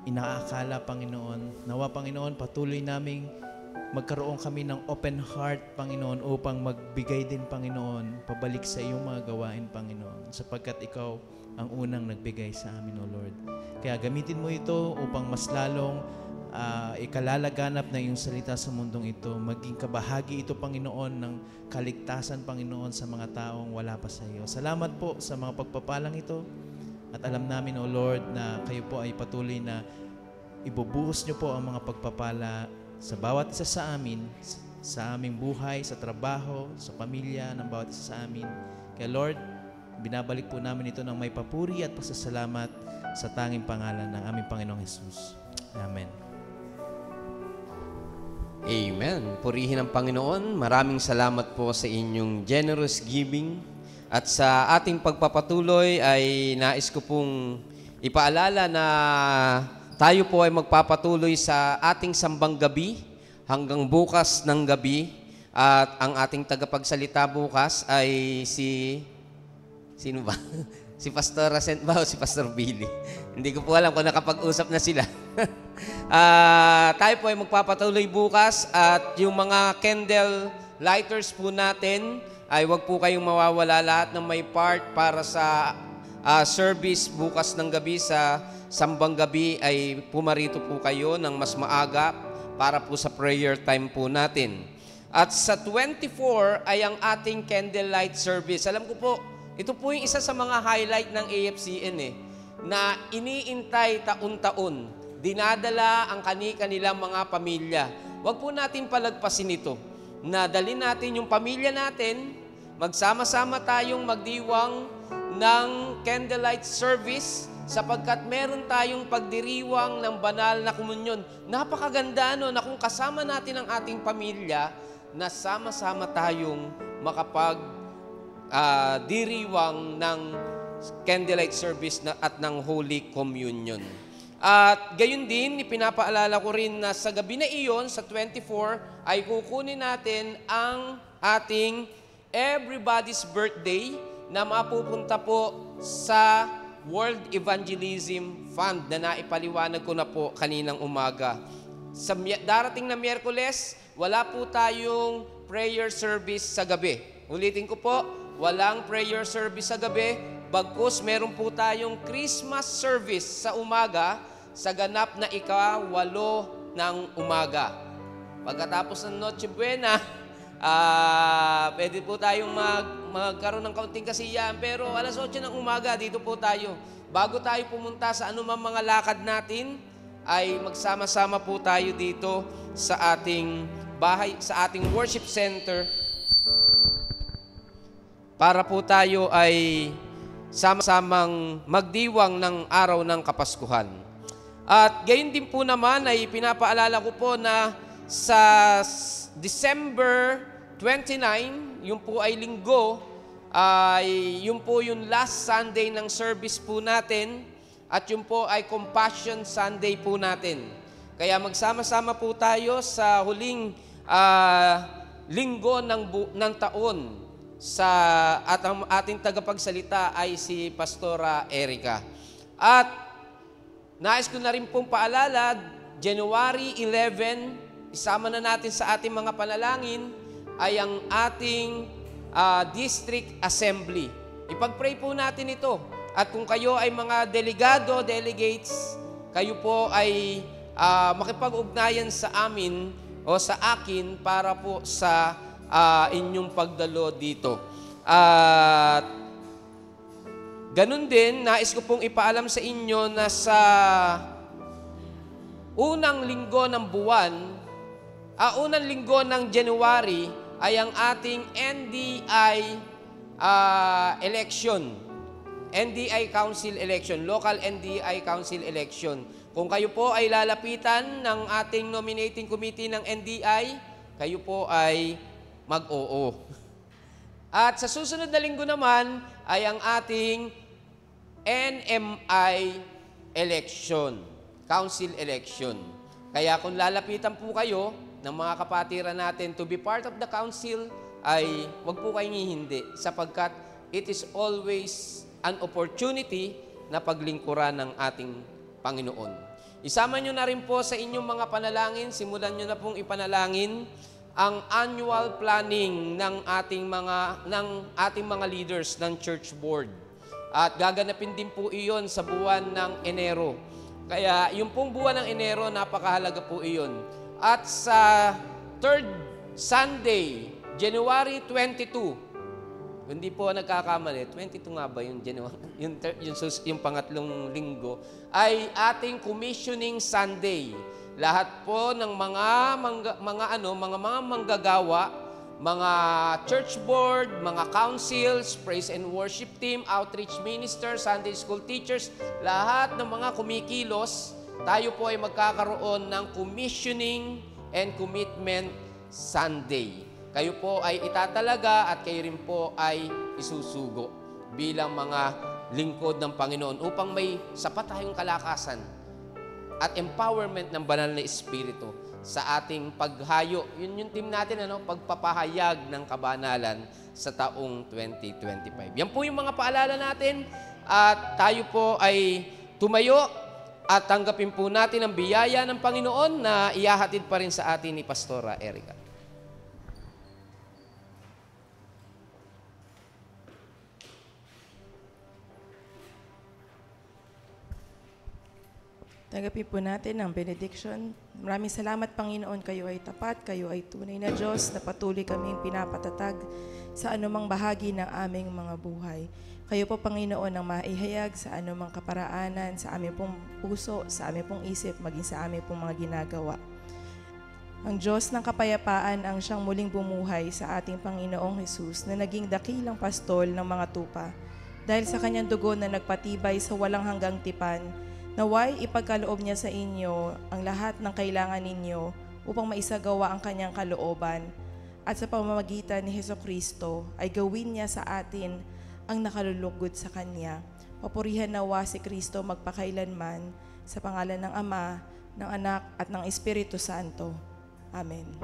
inaakala, Panginoon. Nawa, Panginoon, patuloy naming magkaroon kami ng open heart, Panginoon, upang magbigay din, Panginoon, pabalik sa iyong mga gawain, Panginoon, sapagkat Ikaw ang unang nagbigay sa amin, O Lord. Kaya gamitin mo ito upang mas lalong ikalalaganap na iyong salita sa mundong ito. Maging kabahagi ito, Panginoon, ng kaligtasan, Panginoon, sa mga taong wala pa sa iyo. Salamat po sa mga pagpapalang ito. At alam namin, O Lord, na kayo po ay patuloy na ibubuhos niyo po ang mga pagpapala sa bawat isa sa amin, sa aming buhay, sa trabaho, sa pamilya ng bawat isa sa amin. Kaya Lord, binabalik po namin ito ng may papuri at pasasalamat sa tanging pangalan ng aming Panginoong Jesus. Amen. Amen. Purihin ang Panginoon. Maraming salamat po sa inyong generous giving. At sa ating pagpapatuloy ay nais ko pong ipaalala na tayo po ay magpapatuloy sa ating sambang gabi hanggang bukas ng gabi. At ang ating tagapagsalita bukas ay sino ba? Si Pastor Racent ba o si Pastor Billy? Hindi ko po alam kung nakapag-usap na sila. Tayo po ay magpapatuloy bukas at yung mga candle lighters po natin ay wag po kayong mawawala, lahat ng may part para sa service bukas ng gabi sa sambang gabi ay pumarito po kayo ng mas maaga para po sa prayer time po natin. At sa 24 ay ang ating candlelight service. Alam ko po, ito po yung isa sa mga highlight ng AFCN na iniintay taon-taon. Dinadala ang kanilang mga pamilya. Huwag po natin palagpasin ito. Na dalhin natin yung pamilya natin, magsama-sama tayong magdiwang ng candlelight service sapagkat meron tayong pagdiriwang ng banal na komunyon. Napakaganda na kung kasama natin ang ating pamilya, na sama-sama tayong diriwang ng candlelight service at ng Holy Communion. At gayon din, ipinapaalala ko rin na sa gabi na iyon, sa 24, ay kukunin natin ang ating Everybody's Birthday na mapupunta po sa World Evangelism Fund na naipaliwanag ko na po kaninang umaga. Sa darating na Miyerkules, wala po tayong prayer service sa gabi. Ulitin ko po, walang prayer service sa gabi, bagkus meron po tayong Christmas service sa umaga sa ganap na ika-8 ng umaga. Pagkatapos ng Noche Buena, pwede po tayong magkaroon ng kaunting kasiyahan, pero alas 8 ng umaga, dito po tayo. Bago tayo pumunta sa anumang mga lakad natin, ay magsama-sama po tayo dito sa ating bahay, sa ating worship center, para po tayo ay sama-samang magdiwang ng araw ng Kapaskuhan. At gayon din po naman ay pinapaalala ko po na sa December 29, yun po ay linggo, ay yun po yung last Sunday ng service po natin, at yun po ay Compassion Sunday po natin. Kaya magsama-sama po tayo sa huling linggo ng taon at ang ating tagapagsalita ay si Pastora Erica. At nais ko na rin pong paalala, January 11, isama na natin sa ating mga panalangin ay ang ating District Assembly. Ipag-pray po natin ito. At kung kayo ay mga delegado, delegates, kayo po ay makipag-ugnayan sa amin o sa akin para po sa inyong pagdalo dito. At ganun din, nais ko pong ipaalam sa inyo na sa unang linggo ng buwan, unang linggo ng January ay ang ating NDI election. NDI Council election, local NDI Council election. Kung kayo po ay lalapitan ng ating nominating committee ng NDI, kayo po ay mag-oo. At sa susunod na linggo naman ay ang ating NMI election, council election. Kaya kung lalapitan po kayo ng mga kapatiran natin to be part of the council, ay wag po kayong hindi sapagkat it is always an opportunity na paglingkuran ng ating Panginoon. Isama nyo na rin po sa inyong mga panalangin, simulan nyo na pong ipanalangin ang annual planning ng ating mga leaders ng church board. At gaganapin din po iyon sa buwan ng Enero. Kaya yung pong buwan ng Enero, napakahalaga po iyon. At sa third Sunday, January 22, hindi po nagkakamali, 22 nga ba yung January, yung pangatlong linggo, ay ating commissioning Sunday. Lahat po ng mga manggagawa, mga church board, mga councils, praise and worship team, outreach ministers, Sunday school teachers, lahat ng mga kumikilos, tayo po ay magkakaroon ng commissioning and commitment Sunday. Kayo po ay itatalaga at kayo rin po ay isusugo bilang mga lingkod ng Panginoon upang may sapat tayong kalakasan at empowerment ng banal na Espiritu sa ating paghayo. Yun yung team natin, pagpapahayag ng kabanalan sa taong 2025. Yan po yung mga paalala natin at tayo po ay tumayo at tanggapin po natin ang biyaya ng Panginoon na ihahatid pa rin sa atin ni Pastora Erica. Tanggapin po natin ang benediction. Maraming salamat, Panginoon. Kayo ay tapat, kayo ay tunay na Diyos na patuloy kaming pinapatatag sa anumang bahagi ng aming mga buhay. Kayo po, Panginoon, ang maihayag sa anumang kaparaanan, sa aming pong puso, sa aming pong isip, maging sa aming pong mga ginagawa. Ang Diyos ng kapayapaan ang siyang muling bumuhay sa ating Panginoong Jesus na naging dakilang pastol ng mga tupa. Dahil sa kanyang dugo na nagpatibay sa walang hanggang tipan, naway ipagkaloob niya sa inyo ang lahat ng kailangan ninyo upang maisagawa ang kanyang kalooban at sa pamamagitan ni Hesukristo ay gawin niya sa atin ang nakalulugod sa kanya. Papurihan nawa si Kristo magpakailanman sa pangalan ng Ama, ng Anak at ng Espiritu Santo. Amen.